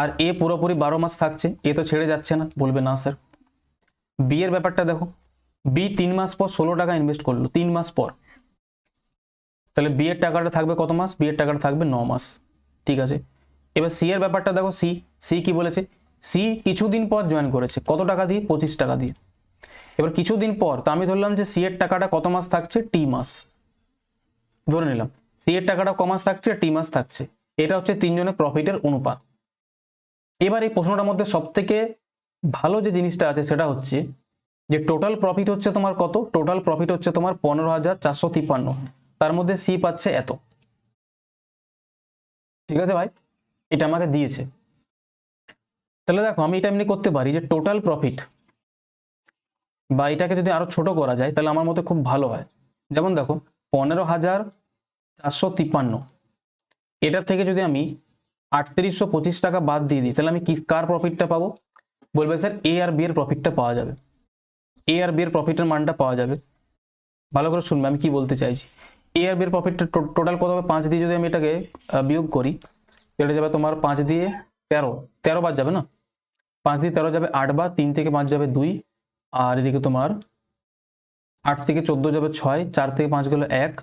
আর এ পুরোপুরি 12 মাস থাকছে, এ তো ছেড়ে যাচ্ছে না। বলবে না স্যার, বি এর ব্যাপারটা দেখো, বি 3 মাস পর 16 টাকা ইনভেস্ট করলো 3 মাস পর, তাহলে বি এর টাকাটা থাকবে কত মাস? বি এর টাকাটা থাকবে 9 মাস। ঠিক আছে, এবার সি এর ব্যাপারটা দেখো, সি সি কি বলেছে? সি কিছুদিন পর জয়েন করেছে, কত টাকা দিয়ে? 25 টাকা দিয়ে। এবার কিছুদিন পর, তো আমি ধরলাম যে সি এর টাকাটা কত মাস থাকছে? টি মাস ধরে নিলাম। সি এর টাকাটা ক মাস থাকছে? টি মাস থাকছে। এটা হচ্ছে তিনজনের প্রফিটের অনুপাত। এবার এই প্রশ্নটার মধ্যে সব থেকে ভালো যে জিনিসটা আছে সেটা হচ্ছে যে টোটাল প্রফিট হচ্ছে তোমার কত? টোটাল প্রফিট হচ্ছে তোমার 15,453, তার মধ্যে সি পাচ্ছে এত। ঠিক আছে ভাই, এটা আমাকে দিয়েছে। তাহলে দেখো আমি এটা এমনি করতে পারি যে টোটাল প্রফিট, বা এটাকে যদি আরো ছোট করা যায় তাহলে আমার মতে খুব ভালো হয়। যেমন দেখো 15,453, এটার থেকে যদি আমি 3825 টাকা বাদ দিয়ে দিই, তাহলে আমি কি কার প্রফিটটা পাবো? বলবে স্যার এ আর বি এর প্রফিটটা পাওয়া যাবে, এ আর বি এর প্রফিটের মানটা পাওয়া যাবে। ভালো করে শুনবে আমি কি বলতে চাইছি। এ আর বি এর প্রফিটটা টোটাল কত হবে? 5 দিয়ে যদি আমি এটাকে বিয়োগ করি, এটা যাবে তোমার 5 দিয়ে 13, 13 বাদ যাবে না, 5 দিয়ে 13 যাবে 8 বার, 3 থেকে 5 যাবে 2, আর এদিকে তোমার 8 থেকে 14 যাবে 6, 4 থেকে 5 গেল 1,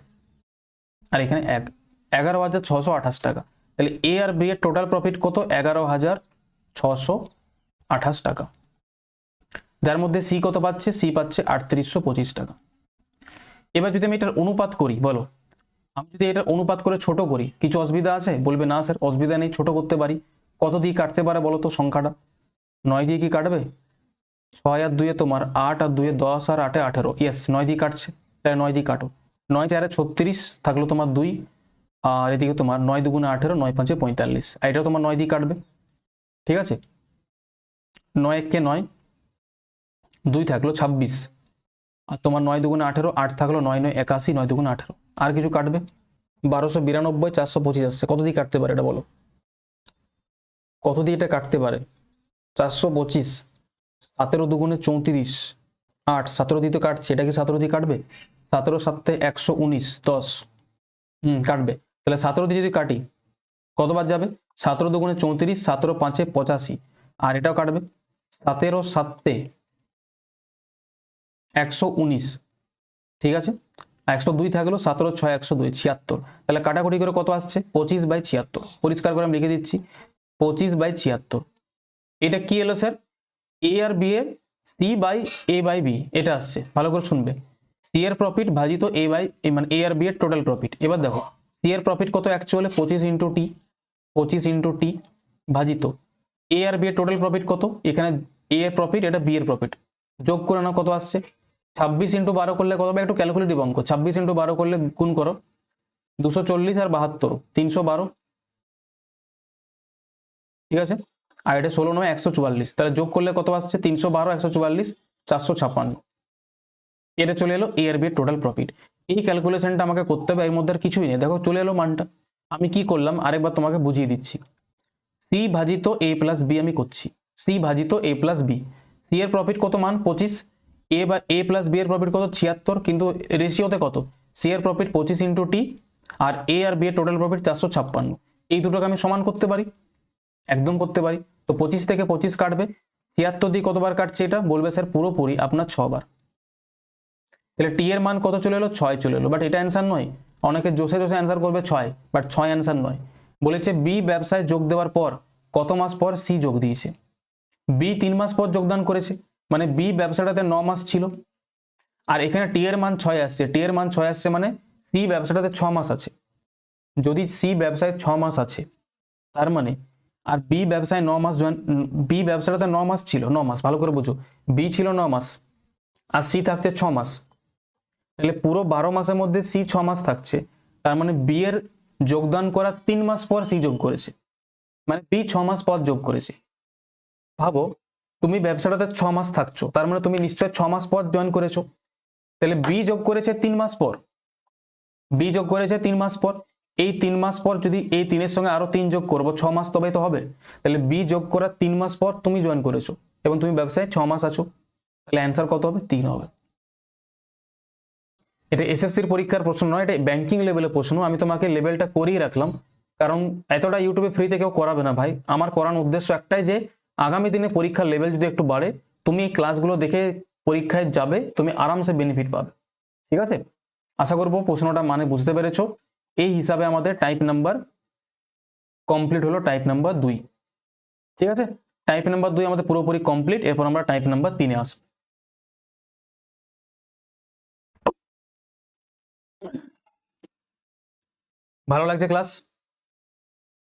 আর এখানে 1, 11,628 টাকা। তাহলে এ আর বি এর টোটাল প্রফিট কত? 11,628 টাকা। যার মধ্যে সি কত পাচ্ছে? সি পাচ্ছে 3825 টাকা। এবার যদি আমি এটার অনুপাত করি, বলো আমি যদি এটার অনুপাত করে ছোট করি, কিছু অসুবিধা আছে? বলবে না স্যার অসুবিধা নেই, ছোট করতে পারি। কত দিয়ে কাটতে পারে বলো তো সংখ্যাটা? 9 দিয়ে কি কাটবে? 6 আর 2 তোমার 8, আর 2 10, আর 8 18, ইয়েস 9 দিয়ে কাটছে, তাই 9 দিয়ে কাটো। 9 4 36 থাকলো তোমার 2, আর এদিকে তোমার 9 2 18, 9 5 45, আর এটা তোমার 9 দিয়ে কাটবে। ঠিক আছে, 9 1 9, 2 থাকলো 26, আর তোমার 9 2 18, 8 থাকলো 9 9 81, 9 2 18, আর কিছু কাটবে? 1292, 425 আসছে, কত দিয়ে কাটতে পারে এটা বলো? কত দিয়ে এটা কাটতে পারে? 425, 17 2 34, 8, 17 দিয়ে তো কাটছে, এটা কি 17 দিয়ে কাটবে? 17 7 119, 10, কাটবে। তাহলে 17 দিয়ে যদি কাটি কতবার যাবে? 17 2 34, 17 5 85, আর এটাও কাটবে। 17 7 119, ঠিক আছে, 102 থাকলো, 17 6 102, 76। তাহলে কাটাকুটি করে কত আসছে? 25/76। পরিষ্কার করে আমি লিখে দিচ্ছি 25/76। এটা কি এলো স্যার? এ আর বি এর C by A by B, এটা আসছে। ভালো করে শুনবে, সি এর প্রফিট ভাজিত এ বাই, মানে এ আর বি এর টোটাল প্রফিট। এবার দেখো সি এর প্রফিট কত? Actually 25 into T, 25 into T ভাজিত এ আর বি এর টোটাল প্রফিট কত? এখানে এ এর প্রফিট, এটা বি এর প্রফিট, যোগ করে নাও কত আসছে? 26 ইন্টু 12 করলে কত হবে? একটু ক্যালকুলেটিভ অঙ্ক, 26 ইন্টু 12 করলে গুণ করো, 240 আর 72, 312, ঠিক আছে, আর এটা 16 9 144, তাহলে যোগ করলে কত আসছে? 312 144 456। এটা চলে এলো এ আর বি এর টোটাল প্রফিট। এই ক্যালকুলেশনটা আমাকে করতে হবে, এর মধ্যে আর কিছুই নেই। দেখো চলে এলো মানটা। আমি কি করলাম আরেকবার তোমাকে বুঝিয়ে দিচ্ছি। সি ভাজিত এ প্লাস বি আমি করছি, সি ভাজিত এ প্লাস বি। সি এর প্রফিট কত মান? 25, এ বা এ প্লাস বি এর প্রফিট কত? 76, কিন্তু রেশিওতে কত? সি এর প্রফিট 25 ইন্টু টি, আর এ আর বি এর টোটাল প্রফিট 456। এই দুটোকে আমি সমান করতে পারি, একদম করতে পারি। তো 25 থেকে 25 কাটবে, 76 দিয়ে কতবার কাটছে এটা? বলবে স্যার পুরোপুরি আপনার 6 বার। তাহলে টি এর মান কত চলে এলো? 6 চলে এলো। বাট এটা অ্যান্সার নয়, অনেকে জোসে জোসে অ্যান্সার করবে 6, বাট 6 অ্যান্সার নয়। বলেছে বি ব্যবসায় যোগ দেওয়ার পর কত মাস পর সি যোগ দিয়েছে? বি 3 মাস পর যোগদান করেছে, মানে বি ব্যবসাটাতে 9 মাস ছিল। আর এখানে টি এর মান 6 আসছে, টি এর মান 6 আসছে মানে সি ব্যবসাটাতে 6 মাস আছে। যদি সি ব্যবসায় 6 মাস আছে, তার মানে আর বি ব্যবসায় 9 মাস জয়েন, বি ব্যবসাটাতে 9 মাস ছিল, 9 মাস, ভালো করে বুঝো, বি ছিল 9 মাস আর সি থাকছে 6 মাস। তাহলে পুরো 12 মাসের মধ্যে সি 6 মাস থাকছে, তার মানে বি এর যোগদান করা 3 মাস পর সি যোগ করেছে, মানে বি 6 মাস পর যোগ করেছে। ভাবো তুমি ব্যবসাটাতে 6 মাস থাকছো, তার মানে তুমি নিশ্চয় 6 মাস পর জয়েন করেছো। তাহলে বি যোগ করেছে 3 মাস পর, বি যোগ করেছে 3 মাস পর। এই 3 মাস পর যদি এই 3 এর সঙ্গে আরো 3 যোগ করবো, 6 মাস তবেই তো হবে। তাহলে বি যোগ করা 3 মাস পর তুমি জয়েন করেছো এবং তুমি ব্যবসায় 6 মাস আছো, তাহলে অ্যান্সার কত হবে? 3 হবে। এটা এসএসসির পরীক্ষার প্রশ্ন নয়, এটা ব্যাংকিং লেভেলের প্রশ্ন। আমি তোমাকে লেভেলটা করিয়ে রাখলাম, কারণ এতটা ইউটিউবে ফ্রিতে কেউ করাবে না ভাই। আমার করানোর উদ্দেশ্য একটাই যে আগামী দিনে পরীক্ষার লেভেল যদি একটু বাড়ে, তুমি এই ক্লাসগুলো দেখে পরীক্ষায় যাবে, তুমি আরামসে বেনিফিট পাবে। ঠিক আছে, আশা করবো প্রশ্নটা মানে বুঝতে পেরেছো। এই হিসাবে আমাদের টাইপ নাম্বার কমপ্লিট হলো, টাইপ নাম্বার 2। ঠিক আছে, টাইপ নাম্বার 2 আমাদের পুরোপুরি কমপ্লিট। এরপর আমরা টাইপ নাম্বার 3-এ আসবো। ভালো লাগছে ক্লাস?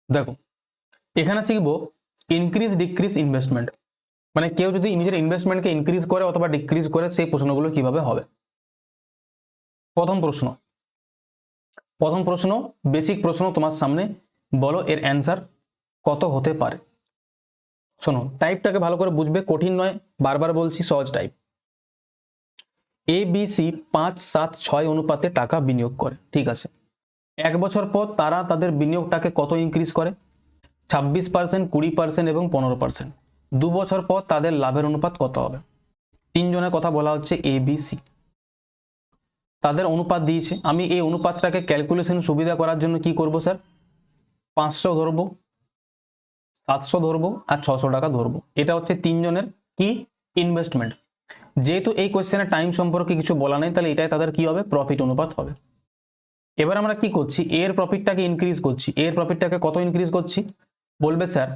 দেখো, এখানে শিখবো ইনক্রিজ ডিক্রিজ ইনভেস্টমেন্ট, মানে কেউ যদি নিজের ইনভেস্টমেন্টকে ইনক্রিজ করে অথবা ডিক্রিজ করে সেই প্রশ্নগুলো কিভাবে হবে। প্রথম প্রশ্ন বেসিক প্রশ্ন তোমার সামনে, বলো এর অ্যান্সার কত হতে পারে। শোনো, টাইপটাকে ভালো করে বুঝবে, কঠিন নয়, বারবার বলছি, সহজ টাইপ। ABC 5-7-6 অনুপাতে টাকা বিনিয়োগ করে, ঠিক আছে। 1 বছর পর তারা তাদের বিনিয়োগটাকে কত ইনক্রিজ করে? 26%, 20% এবং 15%। 2 বছর পর তাদের লাভের অনুপাত কত হবে? 3 জনের কথা বলা হচ্ছে, ABC, তাদের অনুপাত দিয়েছে। আমি এই অনুপাতটাকে ক্যালকুলেশন সুবিধা করার জন্য কি করব স্যার, 500 ধরবো, 700 ধরবো আর 600 টাকা ধরবো। এটা হচ্ছে 3 জনের কি ইনভেস্টমেন্ট। যেহেতু এই কোশ্চেনে টাইম সম্পর্কে কিছু বলা নেই, তাহলে এটাই তাদের কি হবে, প্রফিট অনুপাত হবে। এবার আমরা কি করছি, এর প্রফিটটাকে ইনক্রিজ করছি। এর প্রফিটটাকে কত ইনক্রিজ করছি? বলবে স্যার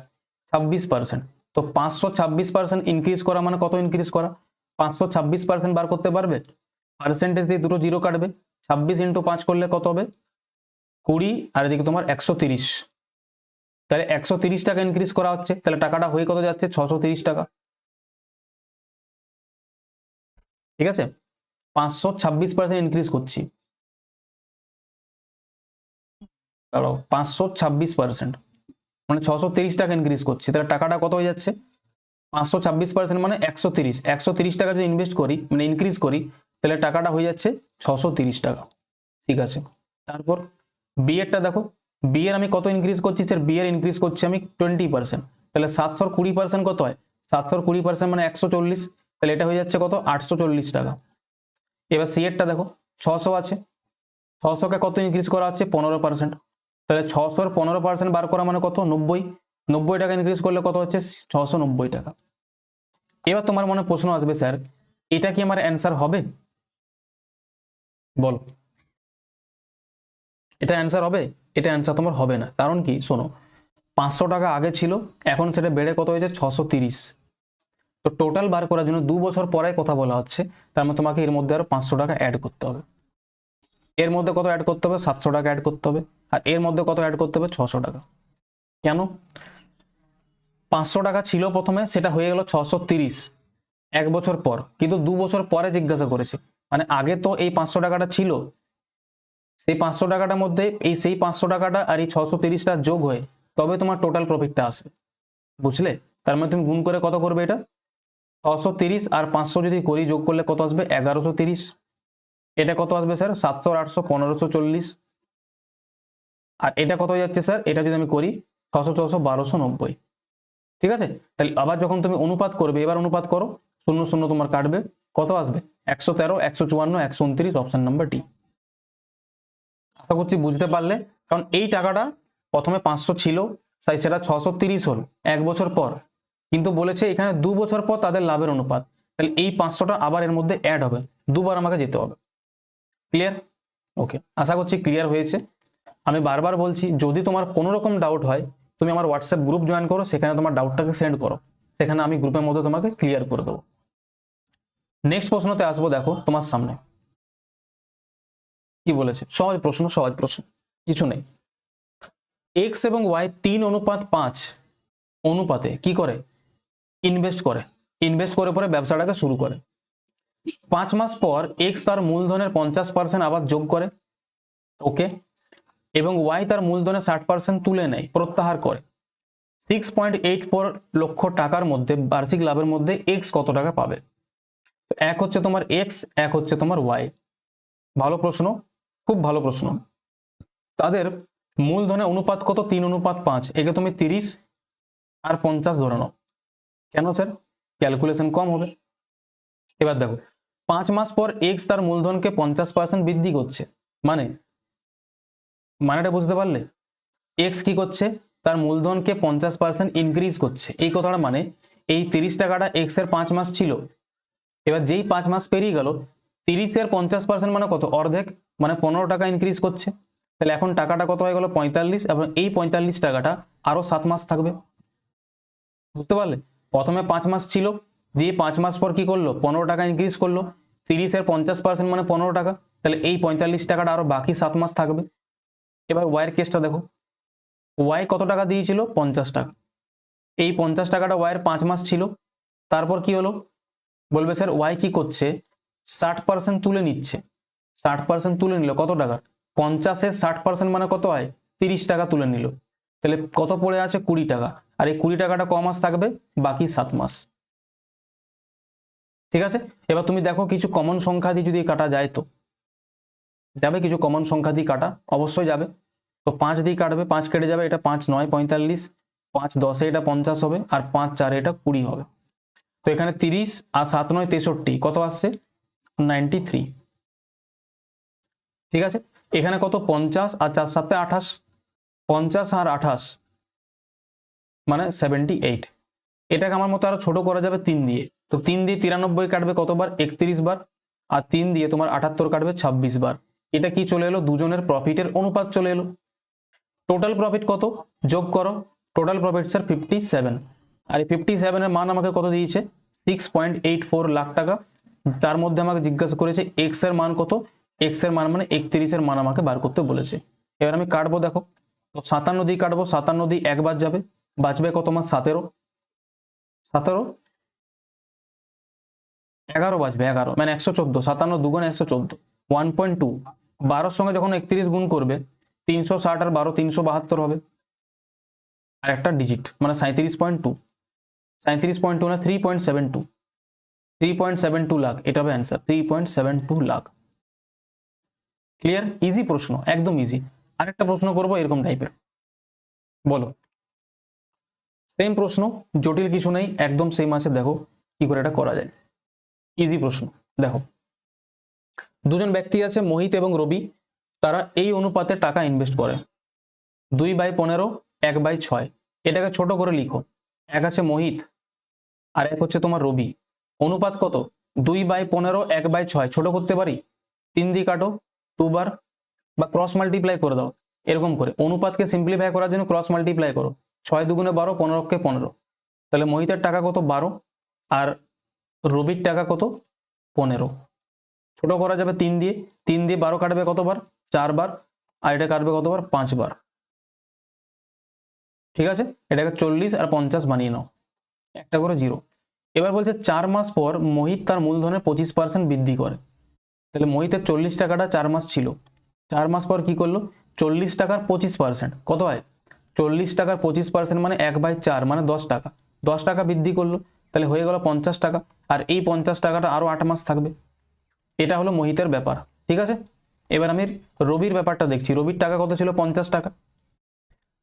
26%। তো 526% ইনক্রিজ করা মানে কত ইনক্রিজ করা? 526% বার করতে পারবে? পার্সেন্টেজ দিয়ে দুটো জিরো কাটবে, 26 × 5 করলে কত হবে? 20, আর এদিকে তোমার 130। তাহলে 130 টাকা ইনক্রিজ করা হচ্ছে, তাহলে টাকাটা হয়ে কত যাচ্ছে? 630 টাকা। ঠিক আছে, 526% ইনক্রিজ করছি, 526% মানে 630 টাকা ইনক্রিজ করছি, তাহলে টাকাটা কত হয়ে যাচ্ছে? 526% মানে 130। 130 টাকা যদি ইনভেস্ট করি, মানে ইনক্রিজ করি, তাহলে টাকাটা হয়ে যাচ্ছে 630 টাকা। ঠিক আছে, তারপর বি এরটা দেখো, বি এর আমি কত ইনক্রিজ করছি স্যার? বি এর ইনক্রিজ করছি আমি 20%। তাহলে 700 × 20% কত হয়? 700 × 20% মানে 140। তাহলে এটা হয়ে যাচ্ছে কত? 840 টাকা। এবার সি এরটা দেখো, 600 আছে, 600 কে কত ইনক্রিজ করা হচ্ছে? 15%। তাহলে 600 এর 15% বার করা মানে কত? 90। 90 টাকা ইনক্রিজ করলে কত হচ্ছে? 690 টাকা। এবার তোমার মনে প্রশ্ন আসবে, স্যার এটা কি আমার অ্যান্সার হবে? বল, এটা অ্যান্সার হবে? এটা অ্যান্সার তোমার হবে না। কারণ কি, শোনো, 500 টাকা আগে ছিল, এখন সেটা বেড়ে কত হয়েছে? 630। তো টোটাল বার করার জন্য 2 বছর পরে কথা বলা হচ্ছে, তার মানে তোমাকে এর মধ্যে আরো 500 টাকা অ্যাড করতে হবে। এর মধ্যে কত অ্যাড করতে হবে? 700 টাকা অ্যাড করতে হবে। আর এর মধ্যে কত অ্যাড করতে হবে? 600 টাকা। কেন? 500 টাকা ছিল প্রথমে, সেটা হয়ে গেল 630 1 বছর পর, কিন্তু 2 বছর পরে জিজ্ঞাসা করেছে, মানে আগে তো এই 500 টাকাটা ছিল, সেই 500 টাকাটার মধ্যে এই সেই 500 টাকাটা আর এই 630টা যোগ হয়ে তবে তোমার টোটাল প্রফিটটা আসবে, বুঝলে? তার মানে তুমি গুণ করে কত করবে? এটা 630 আর 500 যদি করি, যোগ করলে কত আসবে? 1130। এটা কত আসবে স্যার? 700 আর 800 1540। আর এটা কত হয়ে যাচ্ছে স্যার? এটা যদি আমি করি 600 400 1290। ঠিক আছে, তাহলে আবার যখন তুমি অনুপাত করবে, এবার অনুপাত করো, 0 0 তোমার কাটবে, কত আসবে? 113 154 129, অপশন নাম্বার ডি। আশা করছি বুঝতে পারলে। কারণ এই টাকাটা প্রথমে 500 ছিল, তাই সেটা 630 হল 1 বছর পর, কিন্তু বলেছে এখানে 2 বছর পর তাদের লাভের অনুপাত, তাহলে এই 500টা আবার এর মধ্যে অ্যাড হবে, দুবার আমাকে যেতে হবে। ক্লিয়ার? ওকে, আশা করছি ক্লিয়ার হয়েছে। আমি বারবার বলছি, যদি তোমার কোনো রকম ডাউট হয়, তুমি আমার হোয়াটসঅ্যাপ গ্রুপ জয়েন করো, সেখানে তোমার ডাউটটাকে সেন্ড করো, সেখানে আমি গ্রুপের মধ্যে তোমাকে ক্লিয়ার করে দেবো। নেক্সট প্রশ্নতে আসবো, দেখো তোমার সামনে কি বলেছে। সহজ প্রশ্ন, সহজ প্রশ্ন, কিছু নেই। এক্স এবং ওয়াই 3:5 অনুপাতে কি করে? ইনভেস্ট করে। ইনভেস্ট করে পরে ব্যবসাটাকে শুরু করে। 5 মাস পর এক্স তার মূলধনের 50% আবার যোগ করে, ওকে, এবং ওয়াই তার মূলধনের 60% তুলে নেয়, প্রত্যাহার করে। 6.84 লক্ষ টাকার মধ্যে বার্ষিক লাভের মধ্যে এক্স কত টাকা পাবে? এক হচ্ছে তোমার এক্স, এক হচ্ছে তোমার ওয়াই। ভালো প্রশ্ন, খুব ভালো প্রশ্ন। তাদের মূলধনের অনুপাত কত? 3:5। একে তুমি 30 আর 50 ধরে নাও। কেন স্যার? ক্যালকুলেশন কম হবে। এবার দেখো, 5 মাস পর এক্স তার মূলধনকে 50% বৃদ্ধি করছে, মানেটা বুঝতে পারলে? এক্স কি করছে? তার মূলধনকে 50% ইনক্রিজ করছে। এই কথাটা মানে এই 30 টাকাটা এক্স এর 5 মাস ছিল, এবার যেই 5 মাস পেরিয়ে গেল 30 এর 50% মানে কত, অর্ধেক, মানে 15 টাকা ইনক্রিজ করছে। তাহলে এখন টাকাটা কত হয়ে গেল 45, এবং এই 45 টাকাটা আরো 7 মাস থাকবে। বুঝতে পারলে? প্রথমে 5 মাস ছিল, দিয়ে 5 মাস পর কি করলো 15 টাকা ইনক্রিজ করলো, 30 এর 50% মানে 15 টাকা, তাহলে এই 45 টাকাটা আরো বাকি 7 মাস থাকবে। এবার ওয়াইয়ের কেসটা দেখো, ওয়াই কত টাকা দিয়েছিল 50 টাকা, এই 50 টাকাটা ওয়াইয়ের 5 মাস ছিল, তারপর কি হলো, বলবে স্যার ওয়াই কি করছে 60% তুলে নিচ্ছে, 60% তুলে নিল কত টাকা, 50-এর 60% মানে কত হয় 30 টাকা তুলে নিল, তাহলে কত পড়ে আছে 20 টাকা, আর এই 20 টাকাটা ক মাস থাকবে, বাকি 7 মাস। ঠিক আছে, এবার তুমি দেখো কিছু কমন সংখ্যা দিয়ে যদি কাটা যায় তো যাবে, কিছু কমন সংখ্যা দিয়ে কাটা অবশ্যই যাবে। তো 5 দিয়ে কাটবে, 5 কেটে যাবে, এটা 5 9 45, 5 10 এটা 50 হবে, আর 5 4 এটা 20 হবে। তো এখানে 30 আর 7 9 63, কত আসছে 93। ঠিক আছে, এখানে কত 50 আর 4 7 28, 50 আর 28 মানে 78। এটাকে আমার মতো আরো ছোট করা যাবে 3 দিয়ে, তো 3 দিয়ে 93 কাটবে কতবার 31 বার, আর 3 দিয়ে তোমার 78 কাটবে 26 বার। এটা কি চলে এলো, দুজনের প্রফিটের অনুপাত চলে এলো। টোটাল প্রফিট কত যোগ করো, টোটাল প্রফিট স্যার 57, আর এই 57 এর মান আমাকে কত দিয়েছে 6.84 লাখ টাকা। তার মধ্যে আমাকে জিজ্ঞাসা করেছে এক্স এর মান কত, এক্স এর মান মানে 31 এর মান আমাকে বার করতে বলেছে। এবার আমি কাটবো, দেখো তো 57 দিয়ে কাটবো, 57 দিয়ে একবার যাবে, বাঁচবে কত মাস 17, 17 11 বাঁচবে, 11 মানে 114, 57 দুগুণ 114, 1.2, 12 সঙ্গে যখন 31 গুণ করবে 360 আর 12 372 হবে, আর একটা ডিজিট মানে 37.2, 37.2 না 3.72, 3.72 লাখ, এটা হবে অ্যান্সার 3.72 লাখ। ক্লিয়ার? ইজি প্রশ্ন, একদম ইজি। আরেকটা প্রশ্ন করবো এরকম টাইপের, বলো। সেম প্রশ্ন, জটিল কিছু নেই, একদম সেম আছে, দেখো কি করে এটা করা যায়। ইজি প্রশ্ন, দেখো দুজন ব্যক্তি আছে মোহিত এবং রবি, তারা এই অনুপাতে টাকা ইনভেস্ট করে 2/15, 1/6। এটাকে ছোট করে লিখো, এক আছে মোহিত আর এক হচ্ছে তোমার রবি, অনুপাত কত 2/15, 1/6, ছোট করতে পারি 3 দিয়ে কাটো 2 বার, বা ক্রস মাল্টিপ্লাই করে দাও, এরকম করে অনুপাতকে সিম্পলিফাই করার জন্য ক্রস মাল্টিপ্লাই করো, 6 দুগুণে 12, 15 15, তাহলে মোহিতের টাকা কত 12, আর রবির টাকা কত 15। ছোট করা যাবে 3 দিয়ে, 3 দিয়ে 12 কাটবে কতবার 4 বার, আর এটা কাটবে কতবার 5 বার। ঠিক আছে, এটাকে 40 আর 50 বানিয়ে নাও, একটা করে জিরো। এবার বলছে 4 মাস পর মোহিত তার মূলধনের 25% বৃদ্ধি করে, তাহলে মোহিতের 40 টাকাটা 4 মাস ছিল, 4 মাস পর কি করলো 40 টাকার 25%, কত হয় 40 টাকার 25% মানে 1/4 মানে 10 টাকা, 10 টাকা বৃদ্ধি করলো, তাহলে হয়ে গেল 50 টাকা, আর এই 50 টাকাটা আরো 8 মাস থাকবে। এটা হলো মোহিতের ব্যাপার। ঠিক আছে, এবার আমি রবির ব্যাপারটা দেখছি। রবির টাকা কত ছিল 50 টাকা,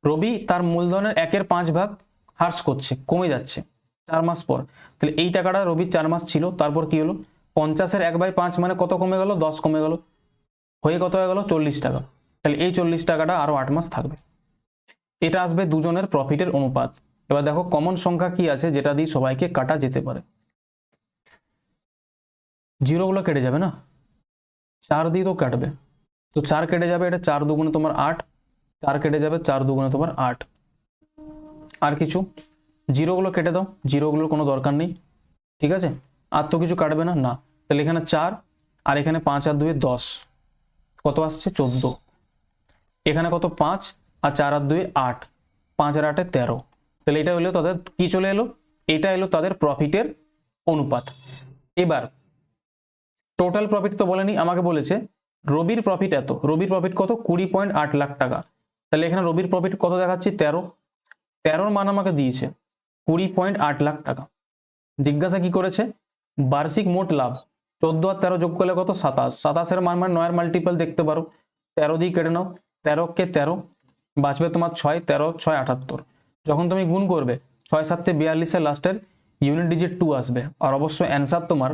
রবি তার মূলধনের 1/5 ভাগ হ্রাস করছে, কমে যাচ্ছে 4 মাস পর, তাহলে এই টাকাটা রবির 4 মাস ছিল, তারপর কি হলো 50-এর 1/5 মানে কত কমে গেল 10 কমে গেল, হয়ে কত হয়ে গেল 40 টাকা, তাহলে এই 40 টাকাটা আরো 8 মাস থাকবে। এটা আসবে দুজনের প্রফিটের অনুপাত। এবার দেখো কমন সংখ্যা কি আছে যেটা দিয়ে সবাইকে কাটা যেতে পারে, জিরোগুলো কেটে যাবে না, 4 দিয়ে তো কাটবে, তো 4 কেটে যাবে, এটা 4 দুগুণে তোমার 8, 4 কেটে যাবে, 4 দুগুণে তোমার 8, আর কিছু জিরোগুলো কেটে দাও, জিরোগুলোর কোনো দরকার নেই। ঠিক আছে, আর তো কিছু কাটবে না, না, তাহলে এখানে 4 আর এখানে 5 আর 2 10, কত আসছে 14, এখানে কত 5 আর 4 আর 2 8, 5 আর 8 13, তাহলে এটা হলো তাদের কি চলে এলো, এটা এলো তাদের প্রফিটের অনুপাত। এবার টোটাল প্রফিট তো বলেনি, আমাকে বলেছে রবির প্রফিট এত, রবির প্রফিট কত 20.8 লাখ টাকা, তাহলে এখানে রবির প্রফিট কত দেখাচ্ছি 13, 13 মান আমাকে দিয়েছে 20.8 লাখ টাকা। জিজ্ঞাসা কি করেছে বার্ষিক মোট লাভ, 14 আর 13 যোগ করলে কত 27, 27 মান মানে 9 মাল্টিপল দেখতে পারো, 13 দিয়ে কেটে নাও, 13 কে 13, বাঁচবে তোমার 6, 13 6 78, যখন তুমি গুণ করবে 6 7 42 এর লাস্টের ইউনিট ডিজিট 2 আসবে, আর অবশ্যই অ্যান্সার তোমার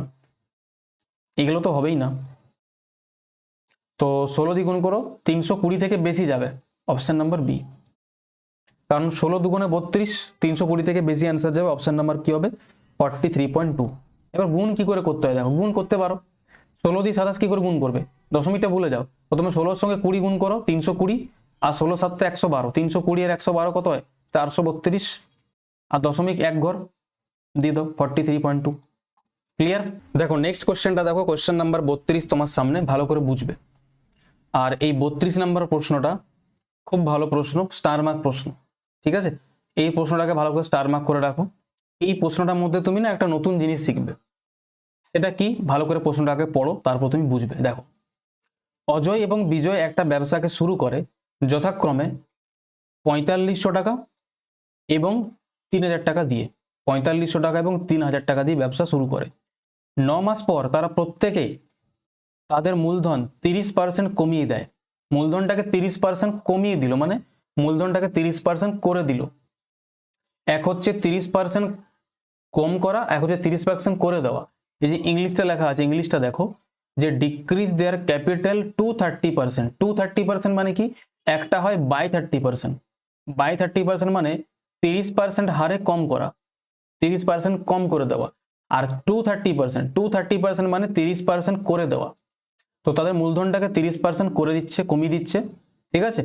এগুলো তো হবেই না, তো 16 দিয়ে গুণ করো 320 থেকে বেশি যাবে, অপশন নাম্বার বি। কারণ 16 দুগুণে 32, 320 থেকে বেশি অ্যান্সার যাবে, অপশন নাম্বার কি হবে 43.2। এবার গুণ কি করে করতে হয় দেখো, গুণ করতে পারো, 16 দিয়ে 27 কি করে গুণ করবে, দশমিকটা ভুলে যাও, প্রথমে 16 সঙ্গে 20 গুণ করো 320, আর 16 7 112, 320 আর 112 কত হয় 432, আর দশমিক এক ঘর দিয়ে দাও 43.2। ক্লিয়ার? দেখো নেক্সট কোশ্চেনটা দেখো, কোশ্চেন নাম্বার 32 তোমার সামনে, ভালো করে বুঝবে। আর এই 32 নাম্বার প্রশ্নটা খুব ভালো প্রশ্ন, স্টার মার্ক প্রশ্ন, ঠিক আছে? এই প্রশ্নটাকে ভালো করে স্টার মার্ক করে রাখো। এই প্রশ্নটার মধ্যে তুমি না একটা নতুন জিনিস শিখবে, সেটা কি, ভালো করে প্রশ্নটাকে পড়ো, তারপর তুমি বুঝবে। দেখো, অজয় এবং বিজয় একটা ব্যবসাকে শুরু করে যথাক্রমে 4500 টাকা এবং 3000 টাকা দিয়ে, 4500 টাকা এবং 3000 টাকা দিয়ে ব্যবসা শুরু করে। 9 মাস পর তারা প্রত্যেকেই তাদের মূলধন 30% কমিয়ে দেয়। মূলধনটাকে 30% কমিয়ে দিল, মানে মূলধনটাকে 30% করে দিল। এক হচ্ছে 30% কম করা, এক হচ্ছে 30% করে দেওয়া। এই যে ইংলিশটা লেখা আছে, ইংলিশটা দেখো, যে ডিক্রিজ দেয়ার ক্যাপিটাল টু 30%। 30% মানে কি, একটা হয় বাই 30%, বাই 30% মানে 30% হারে কম করা, 30% কম করে দেওয়া। আর 230% মানে 30% করে দেওয়া। তো তাদের মূলধনটাকে 30% করে দিচ্ছে, কমিয়ে দিচ্ছে, ঠিক আছে?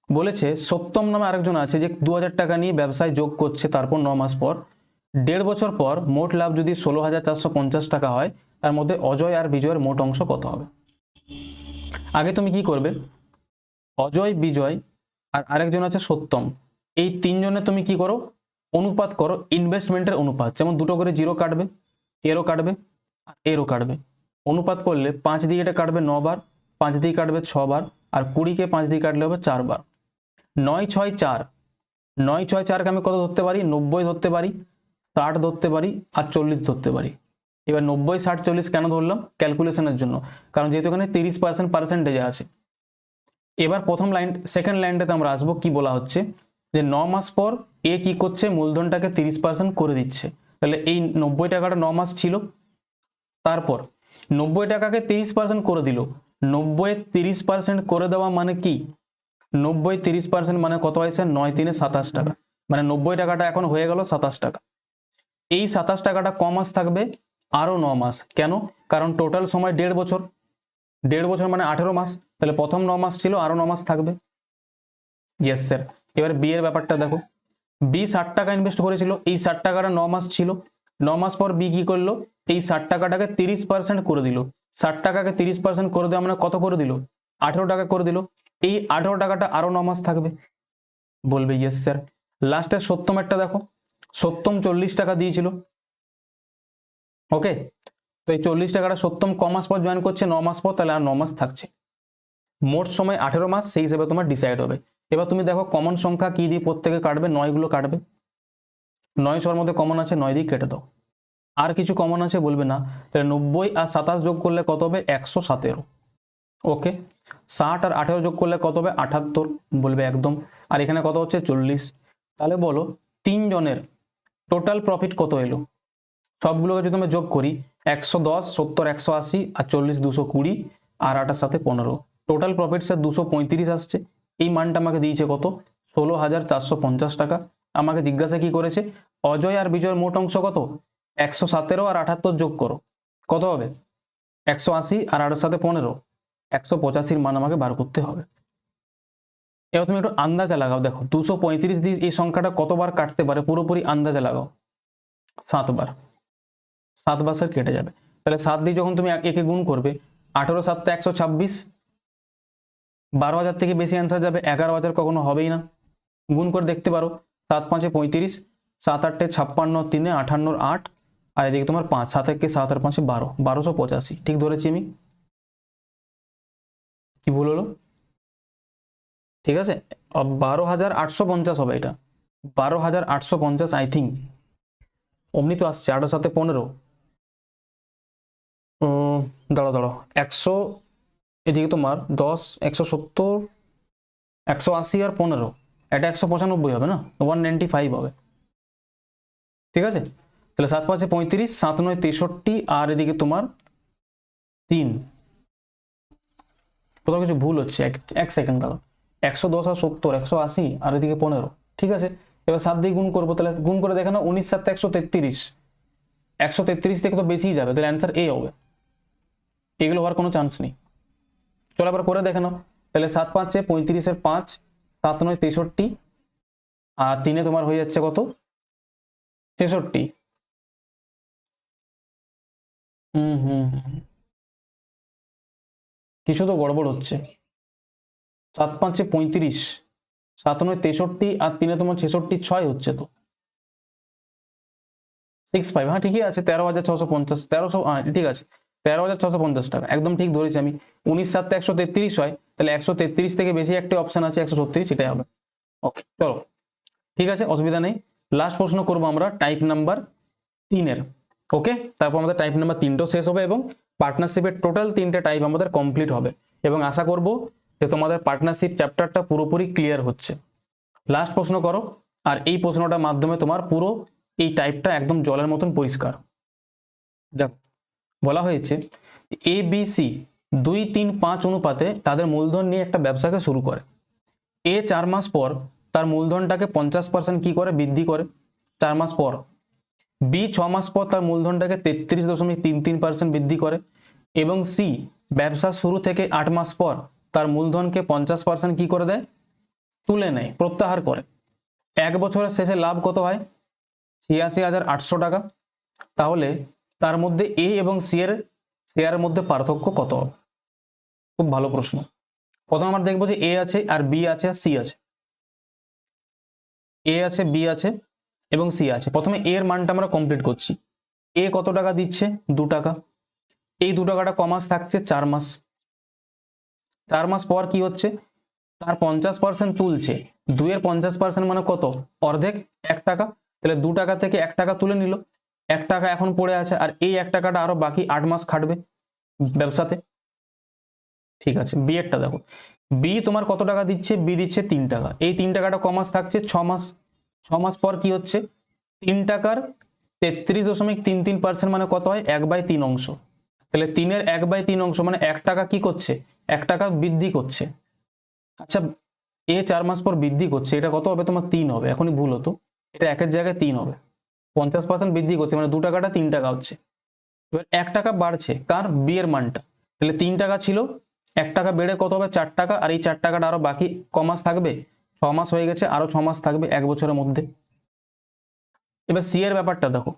বলেছে সত্যম নামে আরেকজন আছে যে 2000 টাকা নিয়ে ব্যবসায় যোগ করছে, তারপর 9 মাস পর 1.5 বছর পর মোট লাভ যদি 16,450 টাকা হয়, তার মধ্যে অজয় আর বিজয়ের মোট অংশ কত হবে? আগে তুমি কি করবে, অজয়, বিজয় আর আরেকজন আছে সত্যম, এই তিনজনে তুমি কি করো, অনুপাত করো, ইনভেস্টমেন্টের অনুপাত। যেমন দুটো করে জিরো কাটবে, এরও কাটবে আর এরও কাটবে। অনুপাত করলে 5 দিয়ে এটা কাটবে 9 বার, 5 দিয়ে কাটবে 6 বার, আর 20-কে 5 দিয়ে কাটলে হবে 4 বার। 9 6 4, 9 6 4কে আমি কত ধরতে পারি, 90 ধরতে পারি, 60 ধরতে পারি, আর 40 ধরতে পারি। এবার 90 60 40 কেন ধরলাম, ক্যালকুলেশনের জন্য, কারণ যেহেতু এখানে 30% পার্সেন্টেজে আছে। এবার প্রথম লাইন, সেকেন্ড লাইনটাতে আমরা আসবো, কি বলা হচ্ছে যে 9 মাস পর এ কি করছে, মূলধনটাকে 30% করে দিচ্ছে। তাহলে এই 90 টাকাটা 9 মাস ছিল, তারপর 90 টাকাকে 30% করে দিল। 90 30% করে দেওয়া মানে কি, 90 30% মানে কত হয় স্যার, 9 3 27 টাকা, মানে 90 টাকাটা এখন হয়ে গেল 27 টাকা। এই 27 টাকাটা ক মাস থাকবে, আরো 9 মাস। কেন, কারণ টোটাল সময় 1.5 বছর, 1.5 বছর মানে 18 মাস, তাহলে প্রথম 9 মাস ছিল, আরো 9 মাস থাকবে। Yes sir. এবার বি এর ব্যাপারটা দেখো, বি 60 টাকা ইনভেস্ট করেছিল, এই 60 টাকাটা 9 মাস ছিল, 9 মাস পর বি কি করলো, এই 60 টাকাটাকে 30% করে দিল। 60 টাকাকে 30% করে দেওয়া মানে কত করে দিল, 18 টাকা করে দিল। এই 18 টাকাটা আরো 9 মাস থাকবে, বলবে ইয়েস স্যার। লাস্টে সত্যমেরটা দেখো, সত্যম 40 টাকা দিয়েছিল, ওকে, তো এই 40 টাকাটা সত্যম ক মাস পর জয়েন করছে, 9 মাস পর, তাহলে আর 9 মাস থাকছে। মোট সময় 18 মাস, সেই হিসেবে তোমার ডিসাইড হবে। এবার তুমি দেখো কমন সংখ্যা কি দিয়ে প্রত্যেকে কাটবে, 9 গুলো কাটবে, 900 মধ্যে কমন আছে, 9 দিয়ে কেটে দাও। আর কিছু কমন আছে বলবে না, তাহলে 90 আর 27 যোগ করলে কত হবে, 117। ওকে, 60 আর 18 যোগ করলে কত হবে, 78, বলবে একদম। আর এখানে কত হচ্ছে, 40। তাহলে বলো তিনজনের টোটাল প্রফিট কত এলো, সবগুলোকে যদি আমরা যোগ করি, 110, 70 180, আর 40 220, আর 8 সাথে 15, টোটাল প্রফিট স্যার 235 আসছে। এই মানটা আমাকে দিয়েছে কত, 16,450 টাকা। আমাকে জিজ্ঞাসা কি করেছে, অজয় আর বিজয়ের মোট অংশ কত, 117 আর 78 যোগ করো, কত হবে, 180, আর 8 সাথে 15, 185 মান আমাকে বার করতে হবে। এবার তুমি একটু আন্দাজা লাগাও, দেখো 235 দিয়ে এই সংখ্যাটা কতবার কাটতে পারে, পুরোপুরি আন্দাজা লাগাও। 7 বার, 7 বার স্যার কেটে যাবে। তাহলে 7 দিয়ে যখন তুমি একে গুণ করবে, 18 7 126, 12,000 থেকে বেশি অ্যান্সার যাবে, 11,000 কখনো হবেই না। গুণ করে দেখতে পারো, 7 5 35, 7 8 56, 3 58, 8, আর এদিকে তোমার 5, 7 1 7 আর 5 12, 1285, ঠিক ধরেছি আমি, কি ভুল হলো? ঠিক আছে, 12,850 হবে এটা, 12,850 আই থিঙ্ক, অমনি তো আসছে, 8 সাথে 15, দাঁড়াও দাঁড়াও, 100, এদিকে তোমার 10, 170, 180 আর 15, এটা 195 হবে না, 195 হবে, ঠিক আছে? তাহলে 7 5 35, 7 9 63, আর এদিকে তোমার 3, কোথাও কিছু ভুল হচ্ছে, এক সেকেন্ড দাঁড়াও, 110 আর 70, 180, আর এদিকে 15, ঠিক আছে, এবার 7 দিয়ে গুণ করবো, তাহলে গুণ করে দেখে না 19 7 133, 133 থেকে তো বেশিই যাবে, তাহলে অ্যান্সার এ হবে, এগুলো হওয়ার কোনো চান্স নেই। চলো আবার করে দেখে নাও, তাহলে 7 5 35 5, 7 9 63, আর 3 তোমার হয়ে যাচ্ছে কত 66। কিছু তো গড়বড় হচ্ছে। 7 5 35, 7 9 63, আর 3 তোমার 66, 6 হচ্ছে তো 65, হ্যাঁ ঠিকই আছে, 13,650, 1300, হ্যাঁ ঠিক আছে, 13,650 টাকা, একদম ঠিক ধরেছি আমি। 19 7 133 হয়, তাহলে 133 থেকে বেশি একটা অপশন আছে 136, এটাই হবে। ওকে চলো ঠিক আছে, অসুবিধা নেই। লাস্ট প্রশ্ন করবো আমরা টাইপ নাম্বার 3-এর। ওকে, তারপর আমাদের টাইপ নাম্বার 3টাও শেষ হবে এবং পার্টনারশিপের টোটাল 3টে টাইপ আমাদের কমপ্লিট হবে, এবং আশা করব যে তোমাদের পার্টনারশিপ চ্যাপ্টারটা পুরোপুরি ক্লিয়ার হচ্ছে। লাস্ট প্রশ্ন করো, আর এই প্রশ্নটার মাধ্যমে তোমার পুরো এই টাইপটা একদম জলের মতন পরিষ্কার। দেখো বলা হয়েছে ABC 2 3 5 অনুপাতে তাদের মূলধন নিয়ে একটা ব্যবসাকে শুরু করে। এ 4 মাস পর তার মূলধনটাকে 50% কি করে বৃদ্ধি করে 4 মাস পর। বি 6 মাস পর তার মূলধনটাকে 33.33% বৃদ্ধি করে, এবং সি ব্যবসা শুরু থেকে 8 মাস পর তার মূলধনকে 50% কি করে দেয়, তুলে নেয়, প্রত্যাহার করে। এক বছরের শেষে লাভ কত হয়, 86,800 টাকা। তাহলে তার মধ্যে এ এবং সি এর শেয়ারের মধ্যে পার্থক্য কত হবে? খুব ভালো প্রশ্ন। প্রথম আমরা দেখবো যে এ আছে আর বি আছে আর সি আছে। এ আছে, বি আছে এবং সি আছে। প্রথমে এ এর মানটা আমরা কমপ্লিট করছি। এ কত টাকা দিচ্ছে, 2 টাকা। এই 2 টাকাটা কমাস থাকছে 4 মাস। 4 মাস পর কি হচ্ছে, তার 50% তুলছে। 2 এর 50% মানে কত, অর্ধেক, 1 টাকা। তাহলে 2 টাকা থেকে 1 টাকা তুলে নিল, 1 টাকা এখন পড়ে আছে, আর এই 1 টাকাটা আরো বাকি 8 মাস খাটবে ব্যবসাতে। ঠিক আছে, বি এরটা দেখো, বি তোমার কত টাকা দিচ্ছে, বি দিচ্ছে 3 টাকা। এই 3 টাকাটা কমাস থাকছে 6 মাস। 6 মাস পর কি হচ্ছে, 3 টাকার 33.33% মানে কত হয়, 1/3 অংশ। তাহলে 3-এর 1/3 অংশ মানে 1 টাকা কি করছে, 1 টাকা বৃদ্ধি করছে। আচ্ছা, এ 4 মাস পর বৃদ্ধি করছে, এটা কত হবে তোমার, 3 হবে। এখনই ভুল হতো, এটা 1-এর জায়গায় 3 হবে। 50% বৃদ্ধি করছে মানে 2 টাকাটা 3 টাকা হচ্ছে। এবার 1 টাকা বাড়ছে কার, বি এর মানটা। তাহলে 3 টাকা ছিল, 1 টাকা বেড়ে কত হবে, 4 টাকা। আর এই 4 টাকাটা আরো বাকি ক মাস থাকবে, 6 মাস হয়ে গেছে, আরো 6 মাস থাকবে 1 বছরের মধ্যে। এবার সি এর ব্যাপারটা দেখো,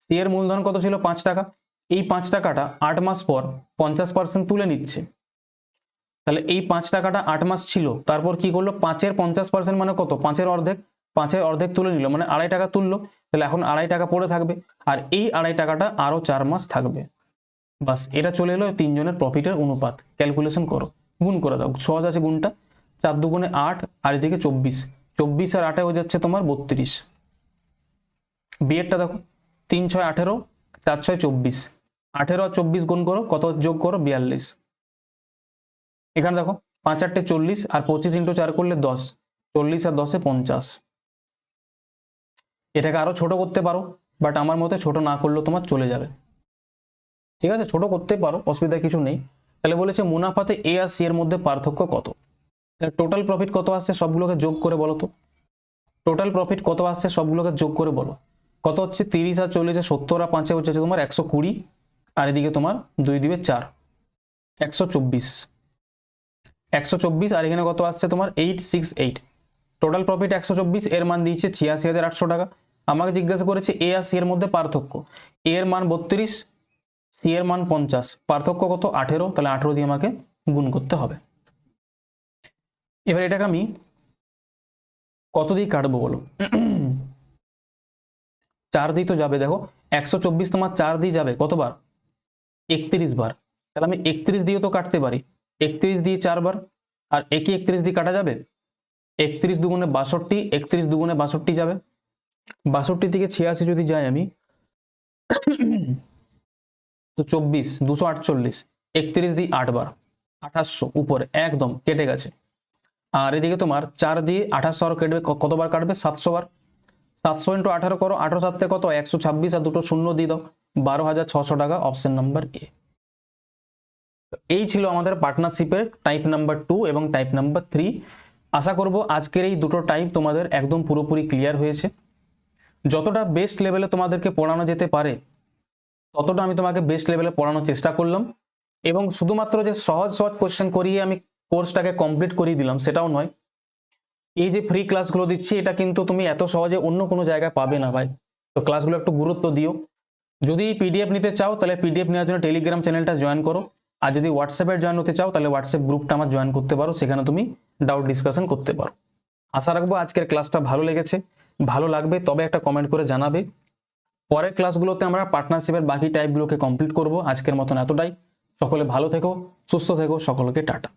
সি এর মূলধন কত ছিল, 5 টাকা। এই 5 টাকাটা 8 মাস পর 50% তুলে নিচ্ছে। তাহলে এই 5 টাকাটা 8 মাস ছিল, তারপর কি করলো, 5-এর 50% মানে কত, 5-এর অর্ধেক। 5-এর অর্ধেক তুলে নিল মানে 2.5 টাকা তুললো। তাহলে এখন 2.5 টাকা পড়ে থাকবে, আর এই 2.5 টাকাটা আরো 4 মাস থাকবে। বাস, এটা চলে এলো তিনজনের প্রফিটের অনুপাত। ক্যালকুলেশন করো, গুণ করে দাও, সহজ আছে গুণটা। 4 দুগুণে 8, আর এদিকে 24, 24 আর 8 হয়ে যাচ্ছে তোমার 32। বি এরটা দেখো, 3 6 18, 4 6 24, 18 আর 24 গুণ করো, কত যোগ করো, 42। এখানে দেখো 5 8 40, আর 25 × 4 করলে 10, 40 আর 10 50। এটাকে আরো ছোট করতে পারো, বাট আমার মতে ছোট না করলেও তোমার চলে যাবে। ঠিক আছে, ছোট করতে পারো, অসুবিধা কিছু নেই। তাহলে বলেছে মুনাফাতে এ আর সি এর মধ্যে পার্থক্য কত। টোটাল প্রফিট কত আসছে সবগুলোকে যোগ করে বলো তো, টোটাল প্রফিট কত আসছে সবগুলোকে যোগ করে বলো। কত হচ্ছে, 30 আর 40, 70 আর 5 হচ্ছে তোমার 120, আর এদিকে তোমার 2 2 4, 124। 124 আর এখানে কত আসছে তোমার 868। টোটাল প্রফিট 124, এর মান দিয়েছে 86,800 টাকা। আমাকে জিজ্ঞাসা করেছে এ আর সি এর মধ্যে পার্থক্য। এ এর মান 32, সি এর মান 50, পার্থক্য কত, 18। তাহলে 18 দিয়ে আমাকে গুণ করতে হবে। এবার এটাকে আমি কত দিয়ে কাটবো বলো, 4 দিয়ে তো যাবে। দেখো 124 তোমার 4 দিয়ে যাবে কতবার, 31 বার। তাহলে আমি 31 দিয়ে তো কাটতে পারি, 31 দিয়ে 4 বার। আর একে 31 দিয়ে কাটা যাবে, 31 দুগুণে 62, 31 দুগুণে 62 যাবে। 62 থেকে 86 যদি যাই আমি, তো 24 248, 31 দিয়ে 8 বার, 2800 উপরে একদম কেটে গেছে। আর এদিকে তোমার 4 দিয়ে 2800 আর কেটবে, কতবার কাটবে, 700 বার। 700 × 18 করো, 18 7 কত, 126, আর দুটো শূন্য দিয়ে দাও, 12,600 টাকা, অপশন নাম্বার এ। এই ছিল আমাদের পার্টনারশিপের টাইপ নাম্বার 2 এবং টাইপ নাম্বার 3 আশা করব আজকের এই দুটো টাইপ তোমাদের একদম পুরোপুরি ক্লিয়ার হয়েছে। যতটা বেস্ট লেভেলে তোমাদেরকে পড়ানো যেতে পারে ততটা আমি তোমাকে বেস্ট লেভেলে পড়ানোর চেষ্টা করলাম, এবং শুধুমাত্র যে সহজ সহজ কোশ্চেন করিয়ে আমি কোর্সটাকে কমপ্লিট করিয়ে দিলাম সেটাও নয়। এই যে ফ্রি ক্লাসগুলো দিচ্ছি এটা কিন্তু তুমি এত সহজে অন্য কোনো জায়গায় পাবে না ভাই। তো ক্লাসগুলো একটু গুরুত্ব দিও। যদি পিডিএফ নিতে চাও তাহলে পিডিএফ নেওয়ার জন্য টেলিগ্রাম চ্যানেলটা জয়েন করো, আর যদি হোয়াটসঅ্যাপে জয়েন হতে চাও তাহলে হোয়াটসঅ্যাপ গ্রুপটা আমার জয়েন করতে পারো, সেখানে তুমি ডাউট ডিসকাশন করতে পারো। আশা রাখবো আজকের ক্লাসটা ভালো লেগেছে। ভালো লাগবে তবে একটা কমেন্ট করে জানাবে। পরের ক্লাসগুলোতে আমরা পার্টনারশিপের বাকি টাইপগুলোকে কমপ্লিট করব। আজকের মতন এতটাই। সকলে ভালো থেকো, সুস্থ থেকো, সকলকে টাটা।